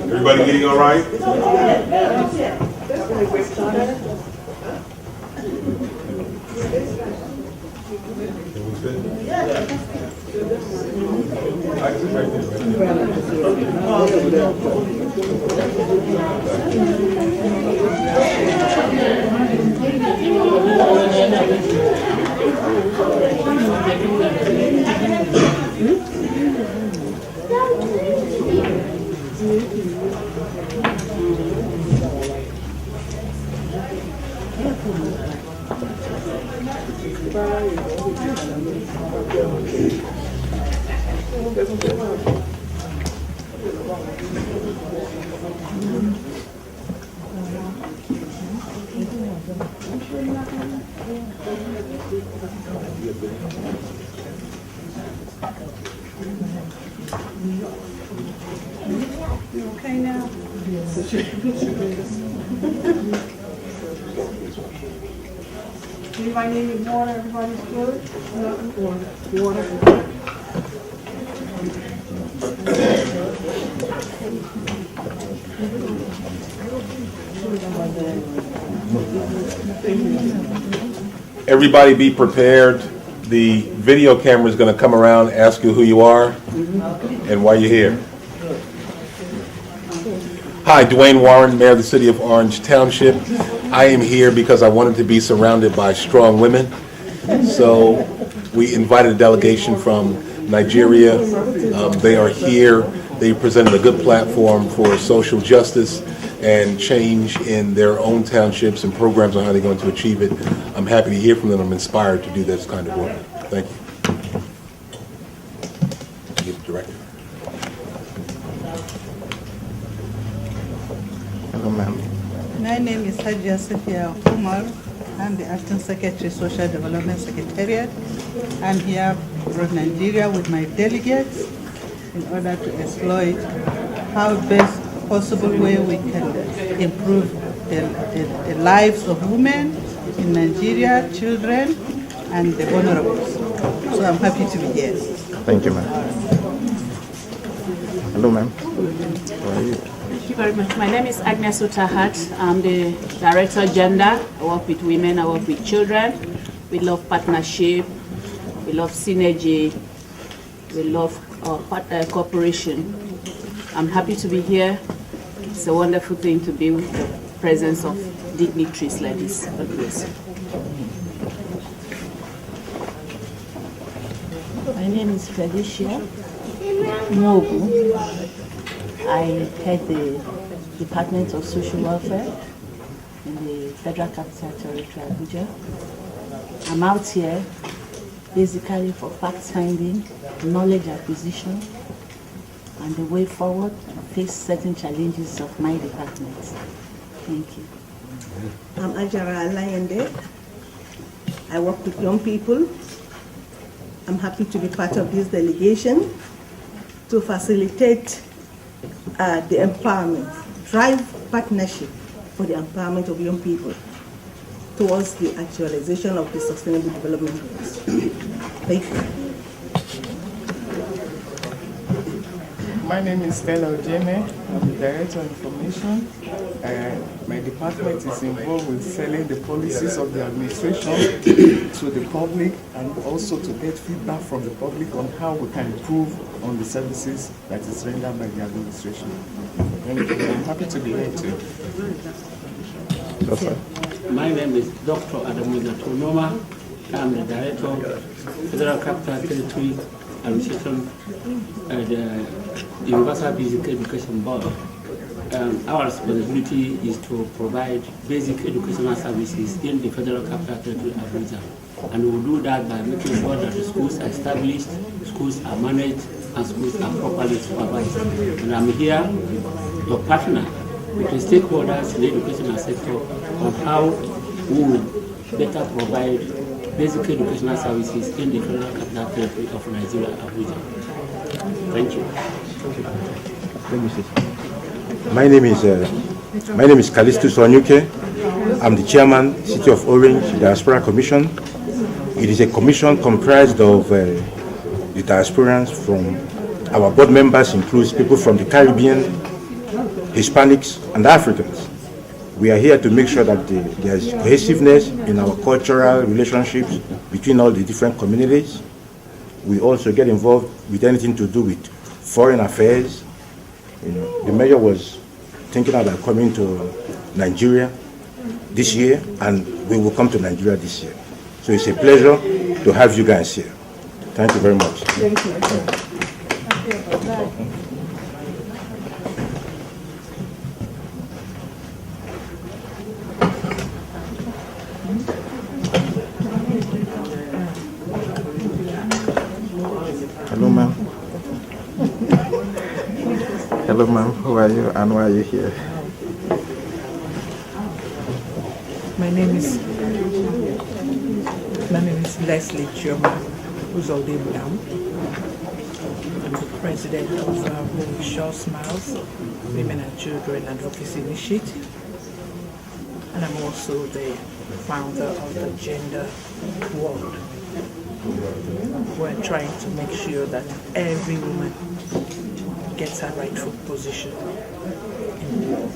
Everybody getting all right? You okay now? Anybody need water? Everybody's good? Water. Everybody be prepared. The video camera is going to come around, ask you who you are and why you're here. Hi, Dwayne Warren, Mayor of the City of Orange Township. I am here because I wanted to be surrounded by strong women. So we invited a delegation from Nigeria. They are here. They presented a good platform for social justice and change in their own townships and programs on how they're going to achieve it. I'm happy to hear from them. I'm inspired to do this kind of work. Thank you. Director. Hello, ma'am. My name is Hajia Safia Umar. I'm the Acting Secretary, Social Development Secretariat. I'm here from Nigeria with my delegates in order to exploit how best possible way we can improve the lives of women in Nigeria, children, and the honorables. So I'm happy to be here. Thank you, ma'am. Hello, ma'am. How are you? Thank you very much. My name is Agnes Utahat. I'm the Director Gender. I work with women, I work with children. We love partnership, we love synergy, we love cooperation. I'm happy to be here. It's a wonderful thing to be with the presence of dignitaries like this. God bless you. My name is Felicia Mogu. I head the Department of Social Welfare in the Federal Capital Territory, Abuja. I'm out here basically for fact-finding, knowledge acquisition, and the way forward to face certain challenges of my department. Thank you. I'm Ajara Alayende. I work with young people. I'm happy to be part of this delegation to facilitate the empowerment, drive partnership for the empowerment of young people towards the actualization of the Sustainable Development Goals. Thank you. My name is Stella Ojeme. I'm the Director of Information. My department is involved with selling the policies of the administration to the public and also to get feedback from the public on how we can improve on the services that is rendered by the administration. Thank you. I'm happy to be here too. My name is Dr. Adamuza Tunoma. I'm the Director of Federal Capital Territory Administration at the Universal Basic Education Board. Our responsibility is to provide basic educational services in the Federal Capital Territory Abuja. And we will do that by making sure that the schools are established, schools are managed, and schools are properly supervised. And I'm here, your partner, with the stakeholders in the educational sector on how we will better provide basic educational services in the Federal Capital Territory of Nigeria, Abuja. Thank you. Let me see. My name is Kalistu Sonyuke. I'm the chairman, City of Orange Diaspora Commission. It is a commission comprised of the diasporans from our board members, includes people from the Caribbean, Hispanics, and Africans. We are here to make sure that there is cohesiveness in our cultural relationships between all the different communities. We also get involved with anything to do with foreign affairs. The mayor was thinking about coming to Nigeria this year, and we will come to Nigeria this year. So it's a pleasure to have you guys here. Thank you very much. Thank you. Hello, ma'am. Hello, ma'am. Who are you and why are you here? My name is Leslie Chioma Uzodeblam. I'm the president of Shaw Smiles, Women and Children Advocacy Initiative. And I'm also the founder of the Gender World. We're trying to make sure that every woman gets her rightful position in the world.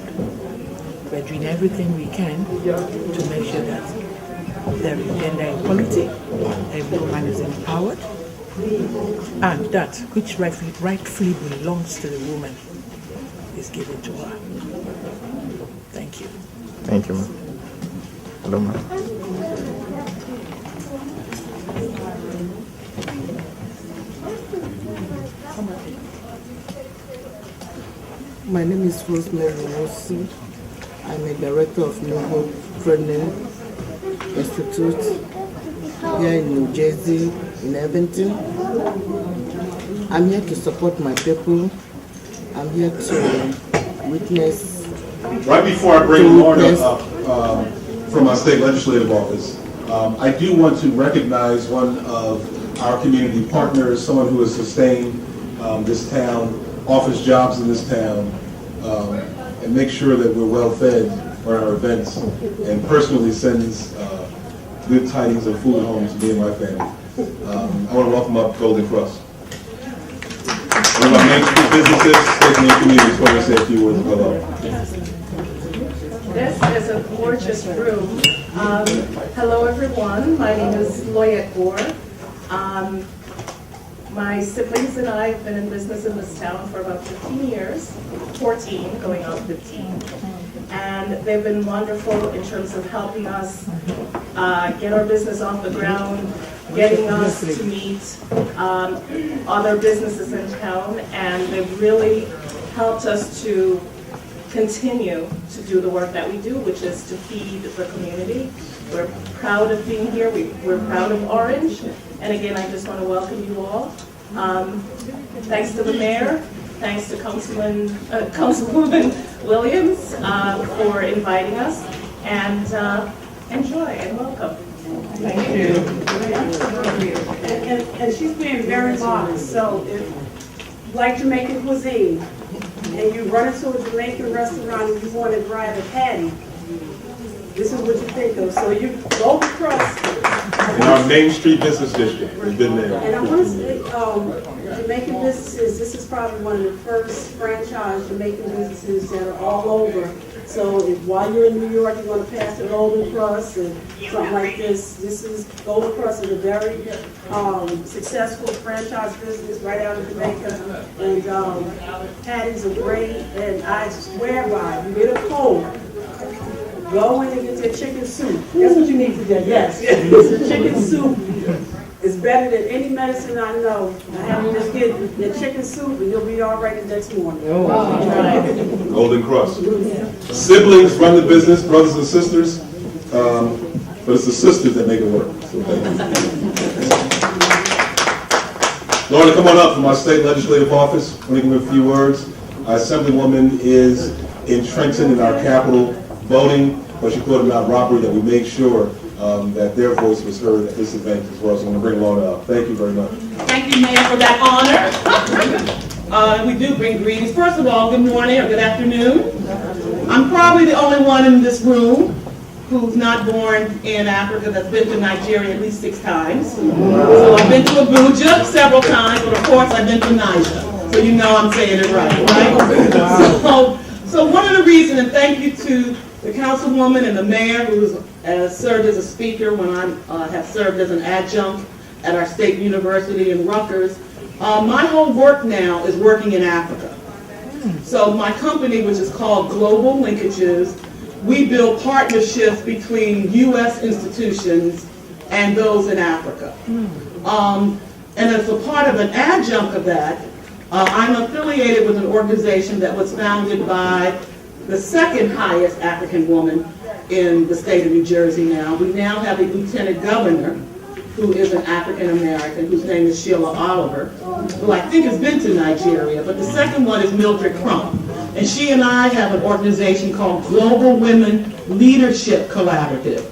We're doing everything we can to make sure that there is gender equality, every woman is empowered, and that which rightfully belongs to the woman is given to her. Thank you. Thank you, ma'am. Hello, ma'am. My name is Rosemary Rosi. I'm a director of New Hope Training Institute here in New Jersey, in Evanston. I'm here to support my people. I'm here to witness. Right before I bring Lorna up from my state legislative office, I do want to recognize one of our community partners, someone who has sustained this town, office jobs in this town, and make sure that we're well fed for our events, and personally sends good tidings of food home to me and my family. I want to welcome up Golden Crust. One of my main street businesses, taking in communities. Want to say a few words of hello. This is a gorgeous room. Hello, everyone. My name is Loyette Gore. My siblings and I have been in business in this town for about 15 years, 14, going on 15. And they've been wonderful in terms of helping us get our business off the ground, getting us to meet other businesses in town, and they've really helped us to continue to do the work that we do, which is to feed the community. We're proud of being here. We're proud of Orange. And again, I just want to welcome you all. Thanks to the mayor, thanks to Councilwoman Williams for inviting us, and enjoy and welcome. Thank you. And she's being very modest, so if you like Jamaican cuisine, and you run into a Jamaican restaurant and you want to grab a patty, this is what you think of. So you go across. In our Main Street business district, we've been there. And I want to say, Jamaican businesses, this is probably one of the first franchise Jamaican businesses that are all over. So if while you're in New York, you want to pass the Golden Crust and something like this, Golden Crust is a very successful franchise business right out of Jamaica. And patties are great, and I swear by, you get a cold, go in and get your chicken soup. That's what you need to do. Yes. The chicken soup is better than any medicine I know. I have to just get the chicken soup and you'll be all right the next morning. Golden Crust. Siblings run the business, brothers and sisters, but it's the sisters that make it work. So thank you. Lorna, come on up from our state legislative office. I want to give you a few words. Our Assemblywoman is in Trenton in our capital voting, but she thought about robbery that we make sure that their voice was heard at this event as well. So I'm going to bring Lorna up. Thank you very much. Thank you, Mayor, for that honor. We do bring greetings. First of all, good morning or good afternoon. I'm probably the only one in this room who's not born in Africa that's been to Nigeria at least 6 times. So I've been to Abuja several times, but of course I've been to Niger. So you know I'm saying it right? So one of the reasons, and thank you to the councilwoman and the mayor who has served as a speaker when I have served as an adjunct at our state university in Rutgers. My whole work now is working in Africa. So my company, which is called Global Linkages, we build partnerships between U.S. institutions and those in Africa. And as a part of an adjunct of that, I'm affiliated with an organization that was founded by the second highest African woman in the state of New Jersey now. We now have a lieutenant governor who is an African American, whose name is Sheila Oliver, who I think has been to Nigeria, but the second one is Mildred Crump. And she and I have an organization called Global Women Leadership Collaborative.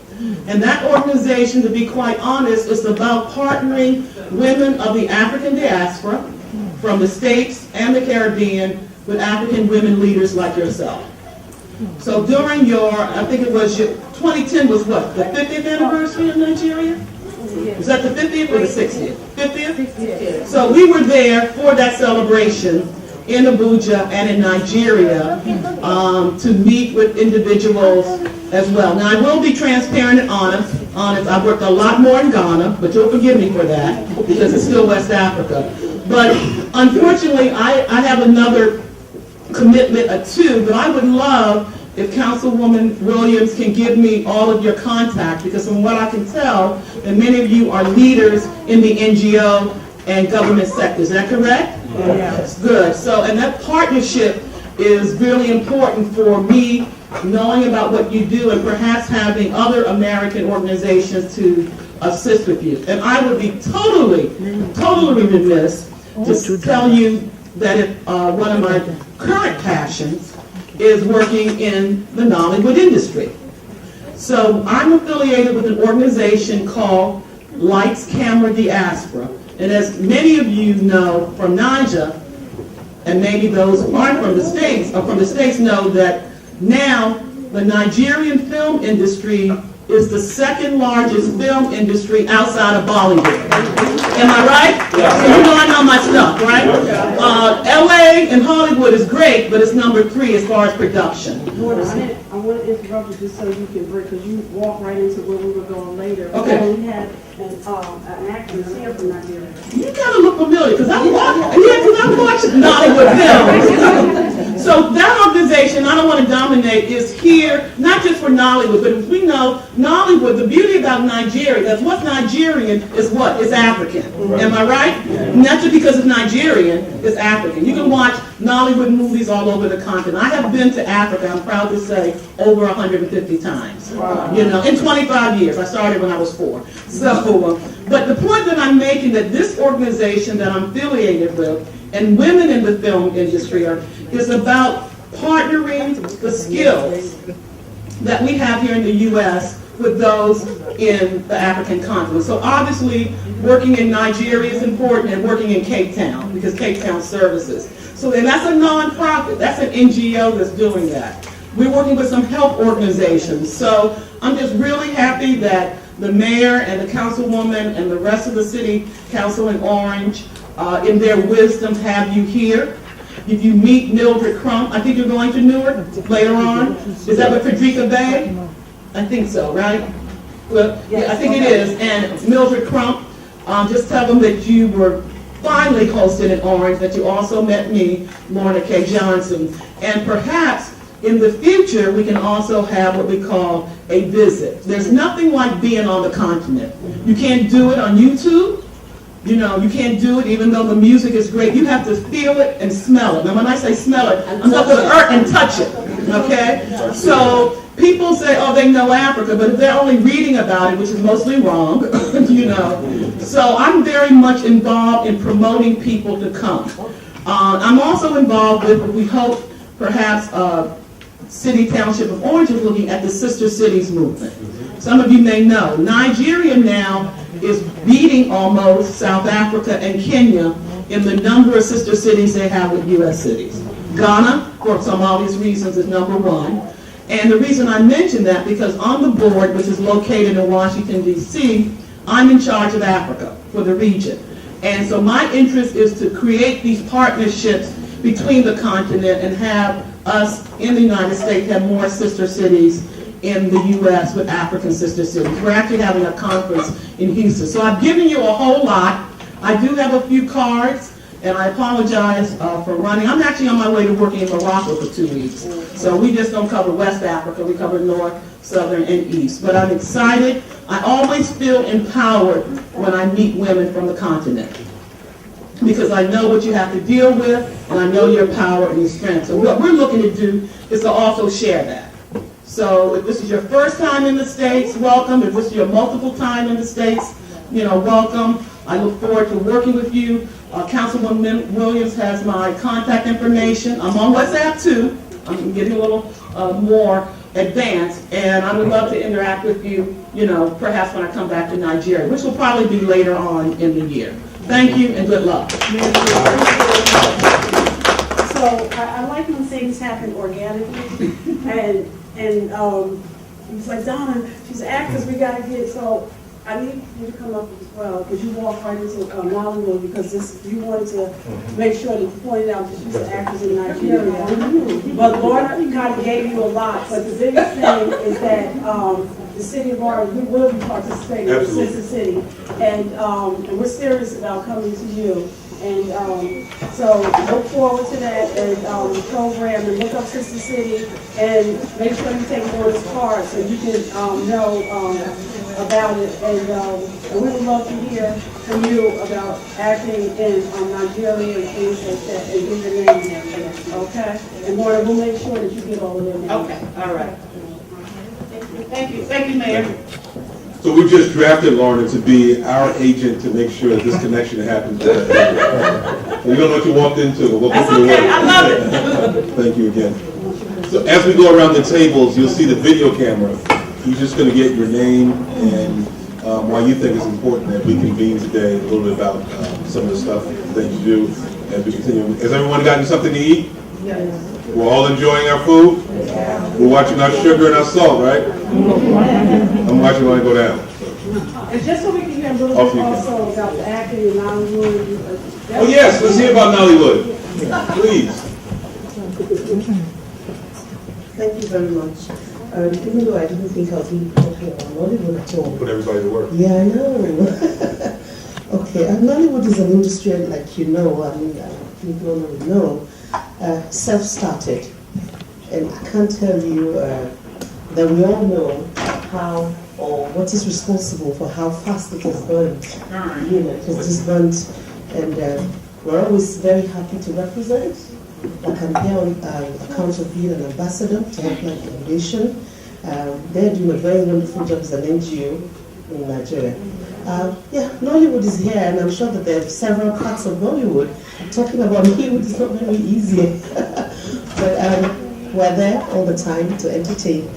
And that organization, to be quite honest, is about partnering women of the African diaspora from the States and the Caribbean with African women leaders like yourself. So during your, I think it was your, 2010 was what, the 50th anniversary of Nigeria? Was that the 50th or the 60th? 50th? So we were there for that celebration in Abuja and in Nigeria to meet with individuals as well. Now I will be transparent and honest. I've worked a lot more in Ghana, but you'll forgive me for that because it's still West Africa. But unfortunately, I have another commitment or 2, but I would love if Councilwoman Williams can give me all of your contact, because from what I can tell, that many of you are leaders in the NGO and government sector. Is that correct? Yes. Good. So, and that partnership is really important for me, knowing about what you do and perhaps having other American organizations to assist with you. And I would be totally remiss to tell you that one of my current passions is working in the Nollywood industry. So I'm affiliated with an organization called Lights Camera Diaspora. And as many of you know from Niger, and maybe those who aren't from the States, or from the States know that now the Nigerian film industry is the second largest film industry outside of Bollywood. Am I right? So you know I know my stuff, right? LA and Hollywood is great, but it's number 3 as far as production. I want to interrupt you just so you can break, because you walk right into where we were going later. Okay. We had an actress here from Nigeria. You kind of look familiar, because I watched Nollywood films. So that organization, I don't want to dominate, is here, not just for Nollywood, but as we know, Nollywood, the beauty about Nigeria, that's what's Nigerian is what? It's African. Am I right? Not just because it's Nigerian, it's African. You can watch Nollywood movies all over the continent. I have been to Africa, I'm proud to say, over 150 times. You know, in 25 years. I started when I was 4. So, but the point that I'm making, that this organization that I'm affiliated with, and women in the film industry is about partnering the skills that we have here in the U.S. with those in the African continent. So obviously, working in Nigeria is important, and working in Cape Town, because Cape Town services. So, and that's a nonprofit, that's an NGO that's doing that. We're working with some health organizations. So I'm just really happy that the mayor and the councilwoman and the rest of the city council in Orange, in their wisdom, have you here. If you meet Mildred Crump, I think you're going to Newark later on. Is that with Frederica Bay? I think so, right? Well, yeah, I think it is. And Mildred Crump, just tell them that you were finally hosted in Orange, that you also met me, Lorna K. Johnson. And perhaps in the future, we can also have what we call a visit. There's nothing like being on the continent. You can't do it on YouTube. You know, you can't do it even though the music is great. You have to feel it and smell it. Now, when I say smell it, I'm talking about earth and touch it, okay? So people say, oh, they know Africa, but if they're only reading about it, which is mostly wrong, you know. So I'm very much involved in promoting people to come. I'm also involved with, we hope, perhaps, City Township of Orange is looking at the Sister Cities movement. Some of you may know, Nigeria now is beating almost South Africa and Kenya in the number of sister cities they have with U.S. cities. Ghana, for some obvious reasons, is number 1. And the reason I mention that, because on the board, which is located in Washington, D.C., I'm in charge of Africa for the region. And so my interest is to create these partnerships between the continent and have us in the United States have more sister cities in the U.S. with African sister cities. We're actually having a conference in Houston. So I've given you a whole lot. I do have a few cards, and I apologize for running. I'm actually on my way to working in Morocco for 2 weeks. So we just don't cover West Africa. We cover North, Southern, and East. But I'm excited. I always feel empowered when I meet women from the continent, because I know what you have to deal with, and I know your power and your strength. So what we're looking to do is to also share that. So if this is your first time in the States, welcome. If this is your multiple time in the States, you know, welcome. I look forward to working with you. Councilwoman Williams has my contact information. I'm on WhatsApp too. I'm getting a little more advanced, and I would love to interact with you, you know, perhaps when I come back to Nigeria, which will probably be later on in the year. Thank you and good luck. So I like when things happen organically, and he's like, Donna, she's an actress, we gotta get, so I need you to come up as well, because you walked right into Nollywood, because you wanted to make sure that you pointed out that she's an actress in Nigeria. But Lord kind of gave you a lot, but the biggest thing is that the city of Orange, we will be participating in Sister City, and we're serious about coming to you. And so look forward to that and program, and look up Sister City, and make sure you take Lord's card so you can know about it. And we would love to hear from you about acting in Nigeria and things like that, and give your name and everything, okay? And Lord, we'll make sure that you get all of their names. Okay, all right. Thank you, Mayor. So we just drafted Lorna to be our agent to make sure that this connection happens. You don't know what you walked into, but welcome to the work. I love it. Thank you again. So as we go around the tables, you'll see the video camera. You're just going to get your name and why you think it's important that we convene today, a little bit about some of the stuff that you do as we continue. Has everyone gotten something to eat? Yes. We're all enjoying our food? Yeah. We're watching our sugar and our salt, right? I'm watching when I go down. And just so we can hear a little Off bit you go. also about the acting in Nollywood. Oh yes, let's hear about Nollywood. Please. Thank you very much. Even though I didn't think I was really talking about Nollywood at all. Put everybody to work. Yeah, I know. Okay, Nollywood is an industry, like you know, I mean, people already know, self-started. And I can't tell you that we all know how or what is responsible for how fast it is burned. You know, it is just burnt, and we're always very happy to represent. Like I'm here on account of being an ambassador to Helpline Foundation. They're doing a very wonderful job as an NGO in Nigeria. Yeah, Nollywood is here, and I'm sure that there are several parts of Nollywood. Talking about Nollywood is not very easy, but we're there all the time to entertain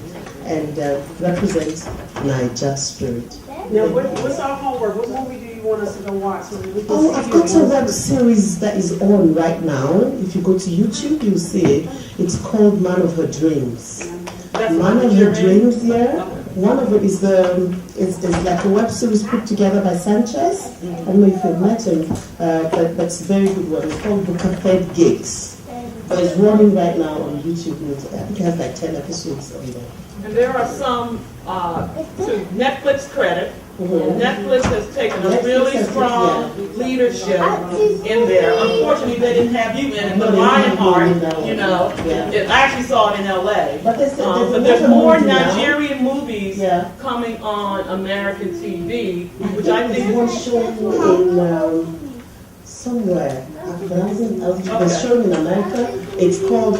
and represent Niger spirit. Now, what's our homework? What movie do you want us to go watch? So that we can Oh, see I've you got a on- web series that is on right now. If you go to YouTube, you'll see it. It's called Man of Her Dreams. Man of Her Dreams, yeah. One of it is is like a web series put together by Sanchez. I don't know if you've met him, but that's a very good one. It's called Book of Head Gigs. But it's running right now on YouTube. I think it has like 10 episodes on there. And there are some, to Netflix credit, Netflix has taken a really strong leadership in there. Unfortunately, they didn't have you in it, but Lionheart, you know, I actually saw it in LA. But there's more Nigerian movies coming on American TV, which I think There's one showing in somewhere. It's shown in America. It's called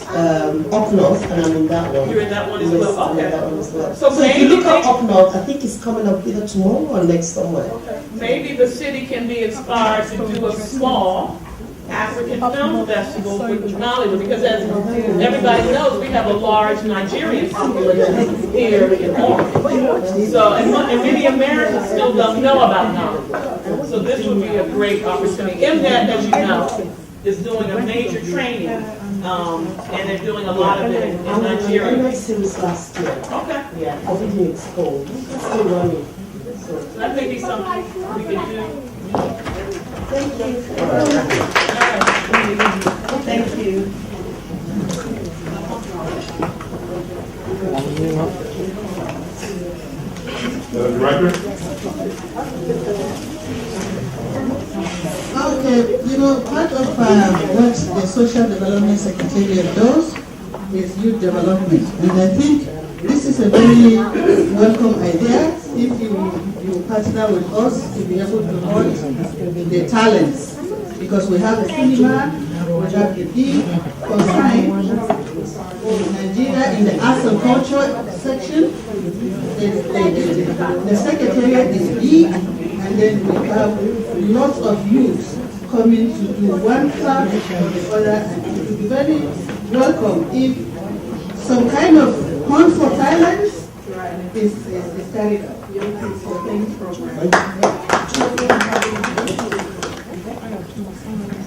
Up North, and I'm in that one. You're in that one as Yes, well? I'm in Okay. that one as well. So So if you maybe look at Up North, I think it's coming up either tomorrow or next somewhere. maybe the city can be inspired to do a small African film festival with Nollywood, because as everybody knows, we have a large Nigerian population here in Orange. So, and many Americans still don't know about Nollywood. So this would be a great opportunity. MNET, as you know, is doing a major training, and they're doing a lot of it in I Nigeria. went series last year. Okay. Yeah, everything is cold. It's still running. So That may be something we can do. thank you. Thank you. Director? Okay, you know, part of what the Social Development Secretariat does is youth development. And I think this is a very welcome idea if you partner with us to be able to hold the talents. Because we have a cinema, we have a big consign in Nigeria in the arts and culture section. The secretariat is big, and then we have lots of youth coming to do one club or the other, and it would be very welcome if some kind of hunt for talents is carried out.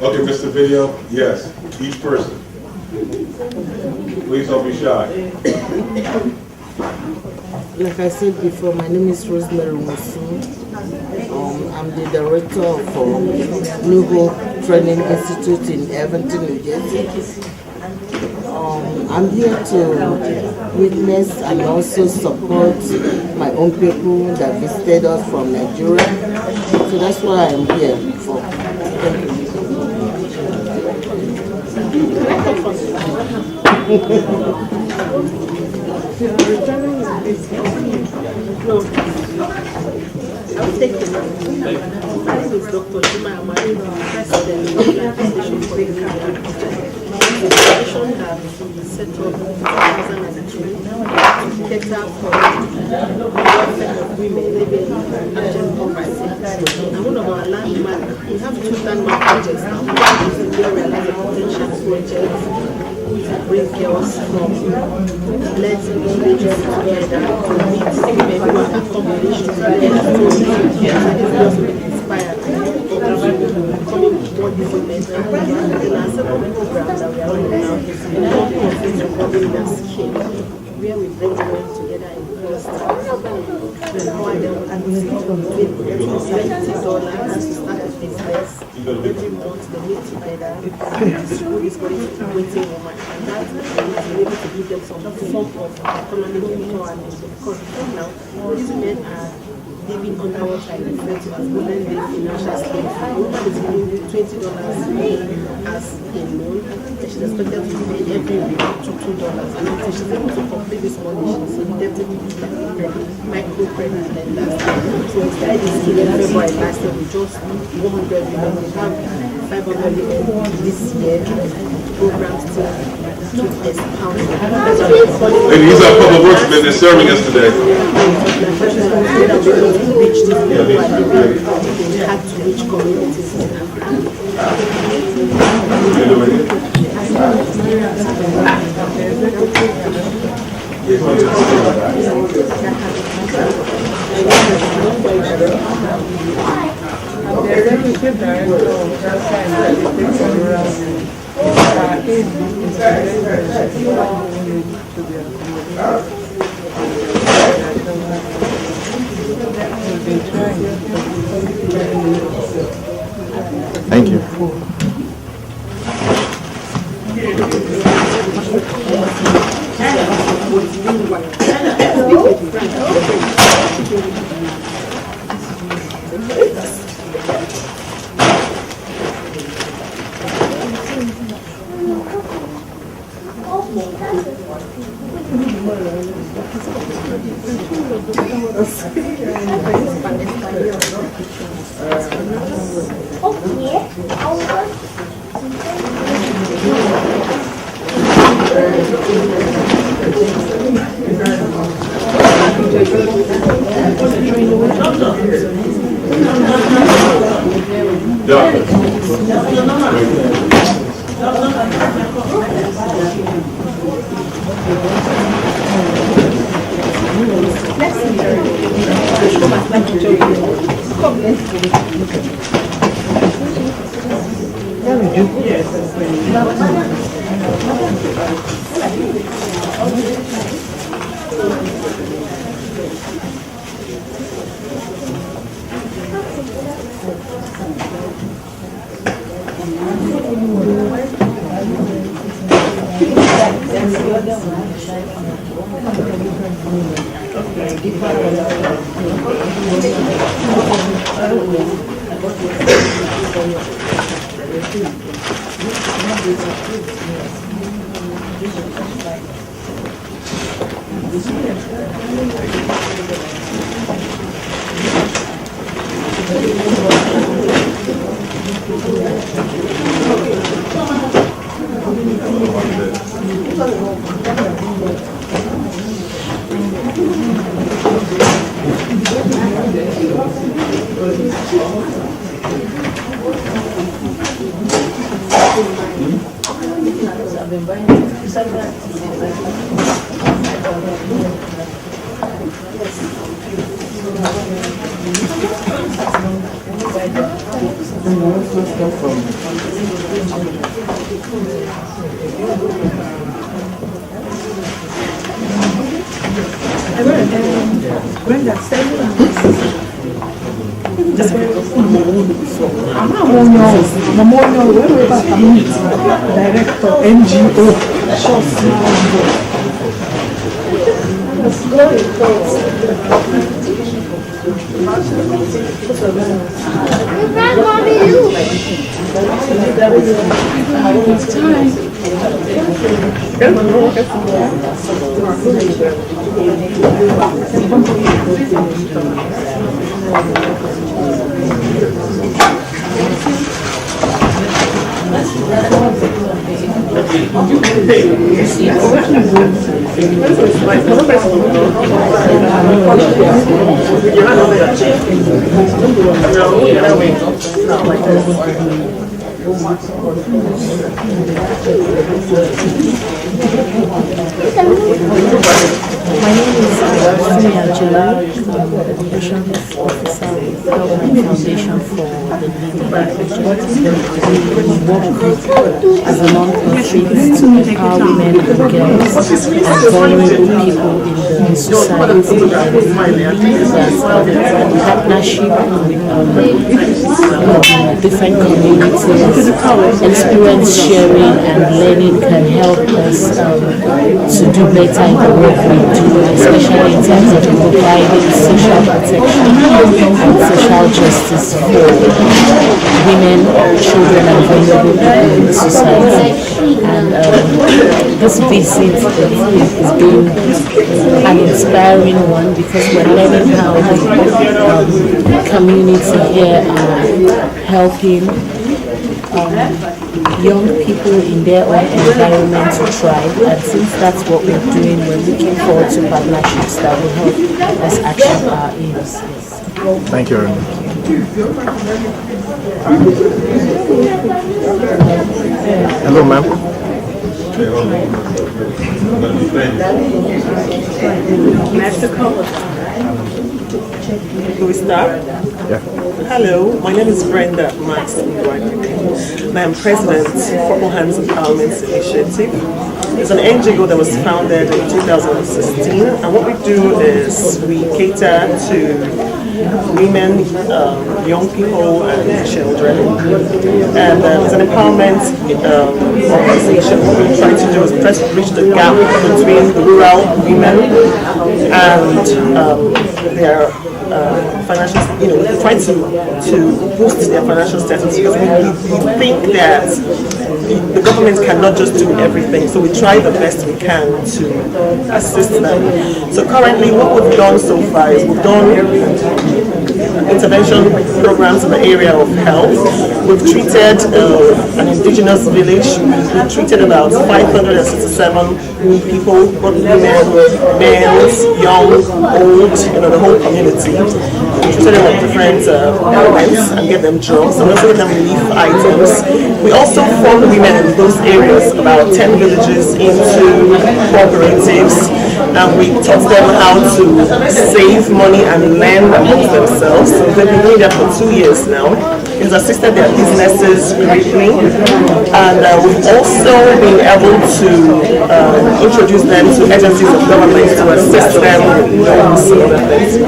Okay, Mr. Video, yes, each person. Please don't be shy. Like I said before, my name is Rosemary Musu. I'm the director of New Hope Training Institute in Evanston, New Jersey. I'm here to witness and also support my own people that visited us from Nigeria. So that's what I am here for. Thank you. I'll take it. My name is Dr. Juma Amari, President of the Association for the The association has been set up in 2003 to cater for the welfare of women living in urgent poverty. And one of our landmark, we have two landmark projects now. One is the Real Realize Potential project, to bring girls from less villages together to meet women who are accommodation together to also be inspired to becoming more independent. And our second program that we are running now is the Women Scheme. where we bring them together in first empower them with $70 to start a business. Every month they meet together and distribute this money to waiting women, and that is able to give them some form of economic empowerment, because now these men are living under what I refer to as modern day financial slavery. A woman is giving $20 as a loan, and she's expected to pay every week to $2. And until she's able to complete this money, she's indebted to microcredit lenders. So we started this in February last year with just 100 million. We have 500 million this year. Programs to expound. And these are public works men that are serving us today. Reach the people who are living hard to reach communities in Africa. The executive director of Jasa and Delegation Rural aid is to their community. We've been trying. Thank you. Director NGO. My name is Sumi Aljelai. I'm the Education Officer with Government Foundation for the Leading Project. We work as a non-profit to empower women and girls and vulnerable people in the society. And we believe that partnership with different communities, experience sharing and learning can help us to do better in the work we do, especially in terms of providing social protection and social justice for women, children, and vulnerable people in the society. And this visit has been an inspiring one because we're learning how the community here are helping young people in their own environment to thrive, and since that's what we're doing, we're looking forward to partnerships that will help us achieve our aims. Thank you very much. Hello, ma'am. Do we start? Yeah. Hello, my name is Brenda Max and I'm president for Purple Hands Empowerment Initiative. It's an NGO that was founded in 2016, and what we do is we cater to women, young people, and children. And it's an empowerment organization. What we try to do is try to bridge the gap between the rural women and their financial, we try to boost their financial status because we think that the government cannot just do everything, so we try the best we can to assist them. So currently what we've done so far is we've done intervention programs in the area of health. We've treated an indigenous village. We've treated about 567 people, both women, males, young, old, the whole community. We treated them with different elements and get them jobs, and also get them relief items. We also formed women in those areas, about 10 villages, into cooperatives, and we taught them how to save money and learn amongst themselves. So they've been doing that for 2 years now. It's assisted their businesses greatly, and we've also been able to introduce them to agencies of government to assist them with loans and other things.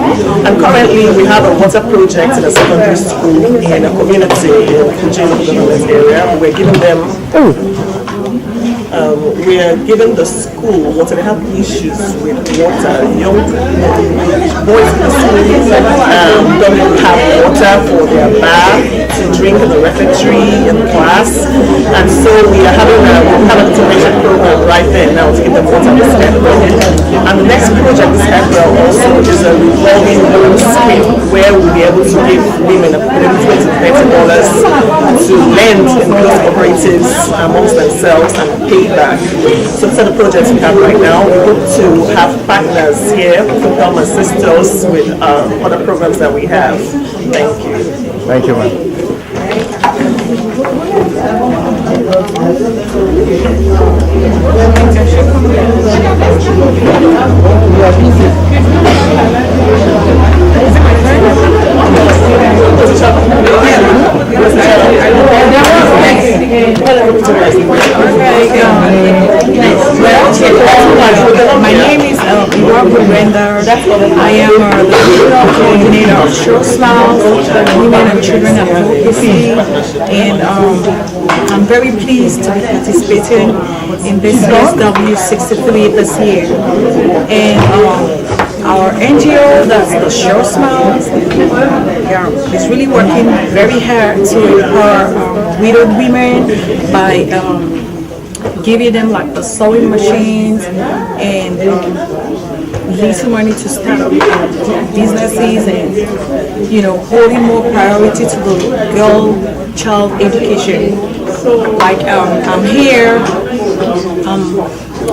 And currently we have a water project in a secondary school in a community in Kujin government area. We're giving them we are giving the school water. They have issues with water. Young boys in the school don't have water for their bath, to drink in the refectory, in class, and so we are having an intervention program right there now to give them water this April. And the next project this April also is a revolving loan scheme where we'll be able to give women between $20 to lend in those cooperatives amongst themselves and pay back. So these are the projects we have right now. We hope to have partners here to come assist us with other programs that we have. Thank you. Thank you, ma'am. My name is Brenda. I am the regional coordinator of Show Smiles, Women and Children Advocacy, and I'm very pleased to be participating in this SW63 this year. And our NGO, that's the Show Smiles, is really working very hard to empower widowed women by giving them like the sewing machines and little money to start up businesses, and holding more priority to the girl child education. Like I'm here,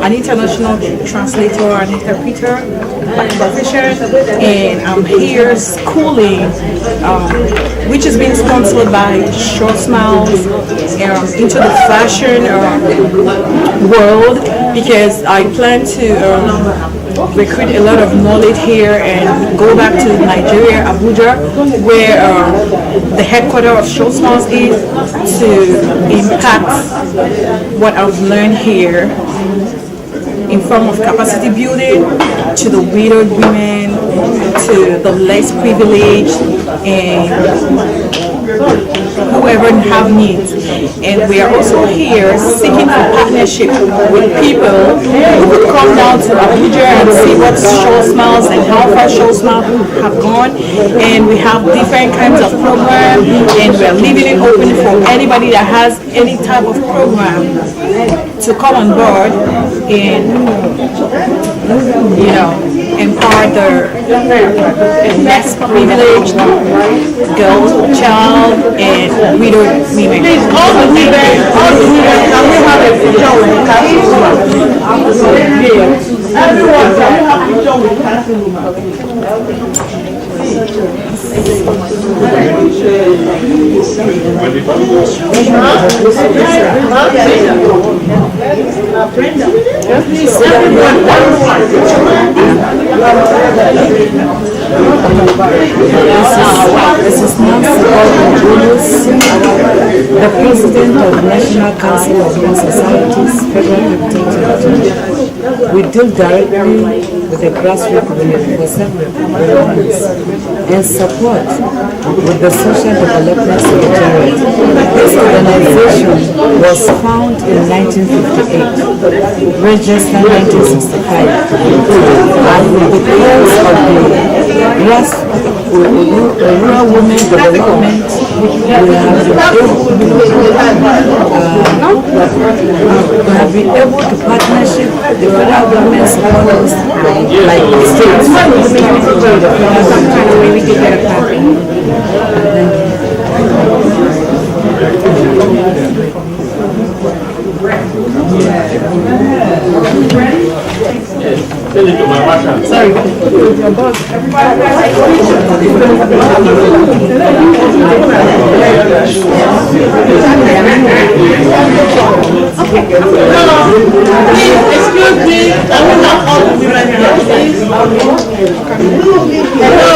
an international translator and interpreter by profession, and I'm here schooling, which is being sponsored by Short Smiles into the fashion world, because I plan to recruit a lot of knowledge here and go back to Nigeria, Abuja, where the headquarters of Short Smiles is, to impact what I've learned here in form of capacity building to the widowed women, to the less privileged, and whoever have needs. And we are also here seeking for partnership with people who would come down to Abuja and see what Short Smiles and how far Short Smiles have gone. And we have different kinds of programs, and we are leaving it open for anybody that has any type of program to come on board and, you know, empower the less privileged girl, child, and widowed women. Please, all the women, can we have a picture with Cassie Woman? Everyone, can we have a picture with Cassie Woman? Please, everyone, This is Nancy Julius, the President of National Council of Law Societies, Federal Representative. We deal directly with the grassroots community for several months and support with the Social Development Secretariat. This organization was founded in 1958, registered 1965, and with the cause of the rural women development, we have been able to partnership the federal government supporters like the states. Maybe they get a copy. Send it to my WhatsApp. Sorry. Your boss. Please, excuse me, I will not all the women here, please. Hello,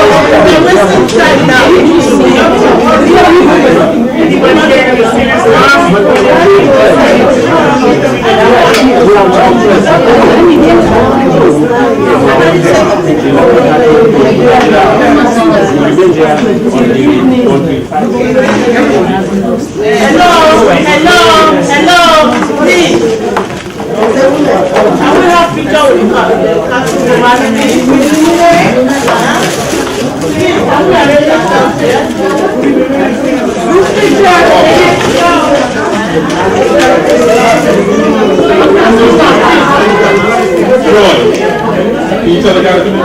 we're wasting time now. Hello, please. I will have picture with you. Can you tell the guy to come in?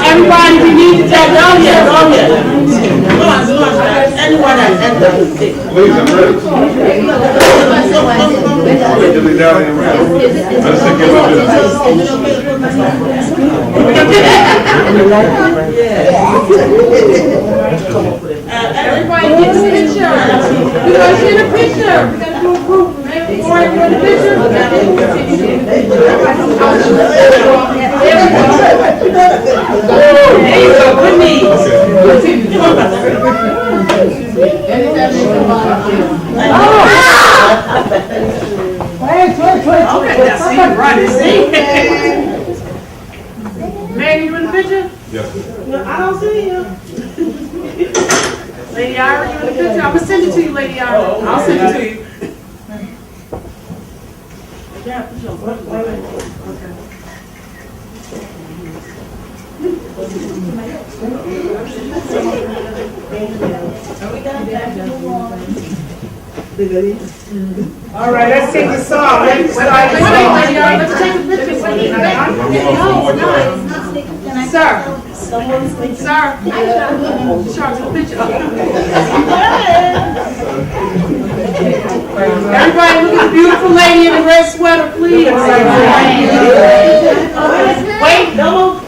Everybody, we need to take down here, down here. Come on. Anyone that enters. Please, I'm ready. Everybody get the picture. We gotta get a picture. We gotta do a group. Before I get the picture, we gotta get a picture. There you go, good knees. Okay, that's it, right, see? Mary, you in the picture? Yes. No, I don't see you. Lady Ira, you in the picture? I'm gonna send it to you, Lady Ira. I'll send it to you. Yeah, put your butt. Okay. All right, let's take the song. Let's start the song. Sir. Sir. Everybody look at the beautiful lady in the red sweater, please. Wait, double.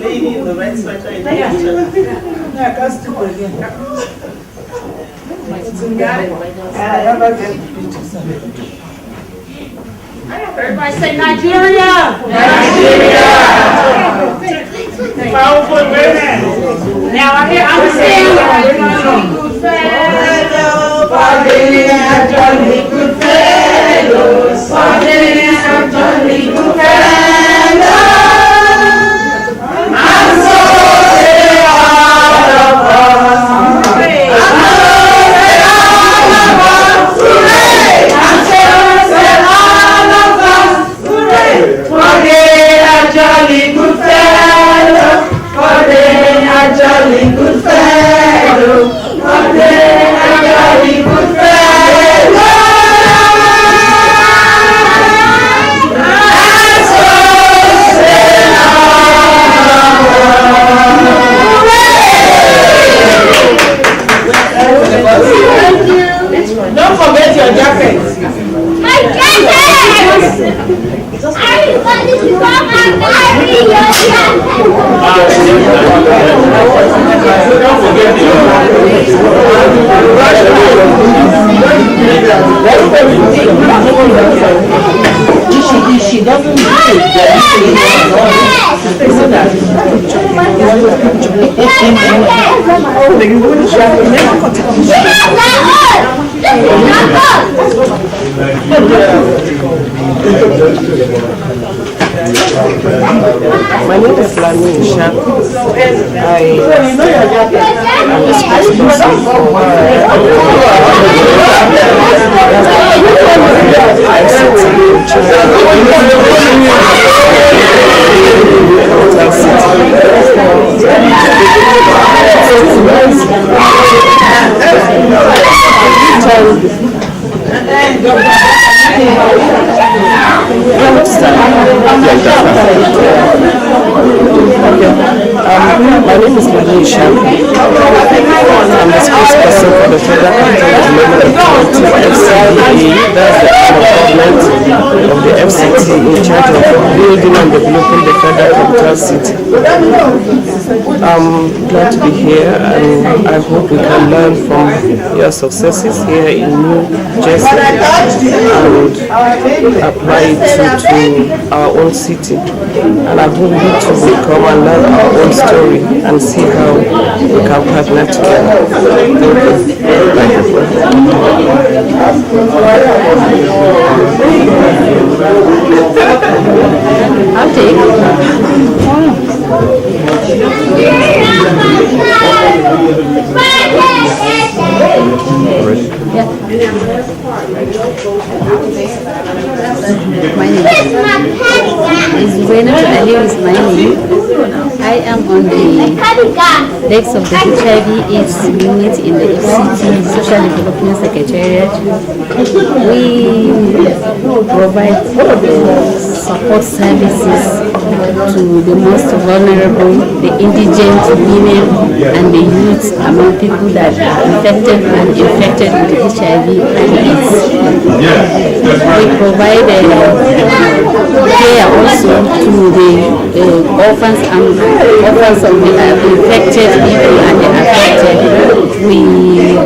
Lady in the red sweater in the Everybody say Nigeria! Nigeria! Powerful women. Now I understand. Good fellows, jolly good fellows, jolly good fellows. And so say all of us. Jolly good fellow, for they are jolly good fellow, for they are jolly good fellow. And so say all. Don't forget your jacket. My jacket! She doesn't do My name is Lami Sharp. I am responsible my name is Dwayne. I'm the spokesperson for the Federal Capital Development Authority, FCDA. That's the government of the FCT in charge of building and developing the Federal Capital City. I'm glad to be here, and I hope we can learn from your successes here in New Jersey and apply it to our own city. And I hope you too will come and learn our own story and see how we can partner together. I'll take it. My name is Dwayne. Is my name. I am on the desk of the HIV/AIDS unit in the FCT Social Development Secretariat. We provide support services to the most vulnerable, the indigent women and the youth among people that are infected and infected with HIV and AIDS. We provide care also to the orphans of the infected people and the affected. We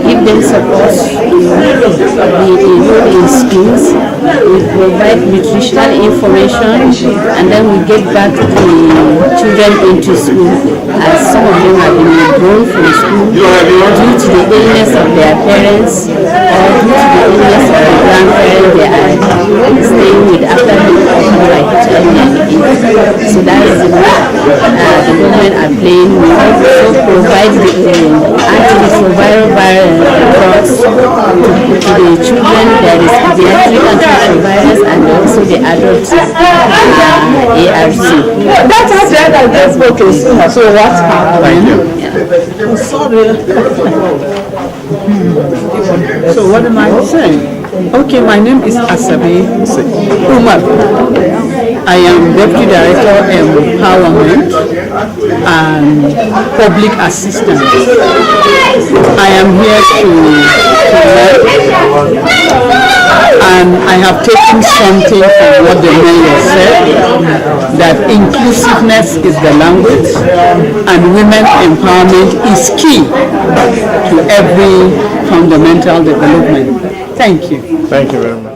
give them support to be enrolled in schools. We provide nutritional information, and then we get back the children into school, as some of them have been withdrawn from school due to the illness of their parents or due to the illness of the grandparents they are staying with after being affected by HIV and AIDS. So that is the role the government are playing. We also provide the antiretroviral drugs to the children. There is pediatric antiretrovirus and also the adult ARC. That's okay. So what's happening? Yeah. Sorry. So what am I saying? Okay, my name is Asabe Umar. I am Deputy Director Empowerment and Public Assistance. I am here to learn, and I have taken something from what the mayor said, that inclusiveness is the language and women empowerment is key to every fundamental development. Thank you. Thank you very much.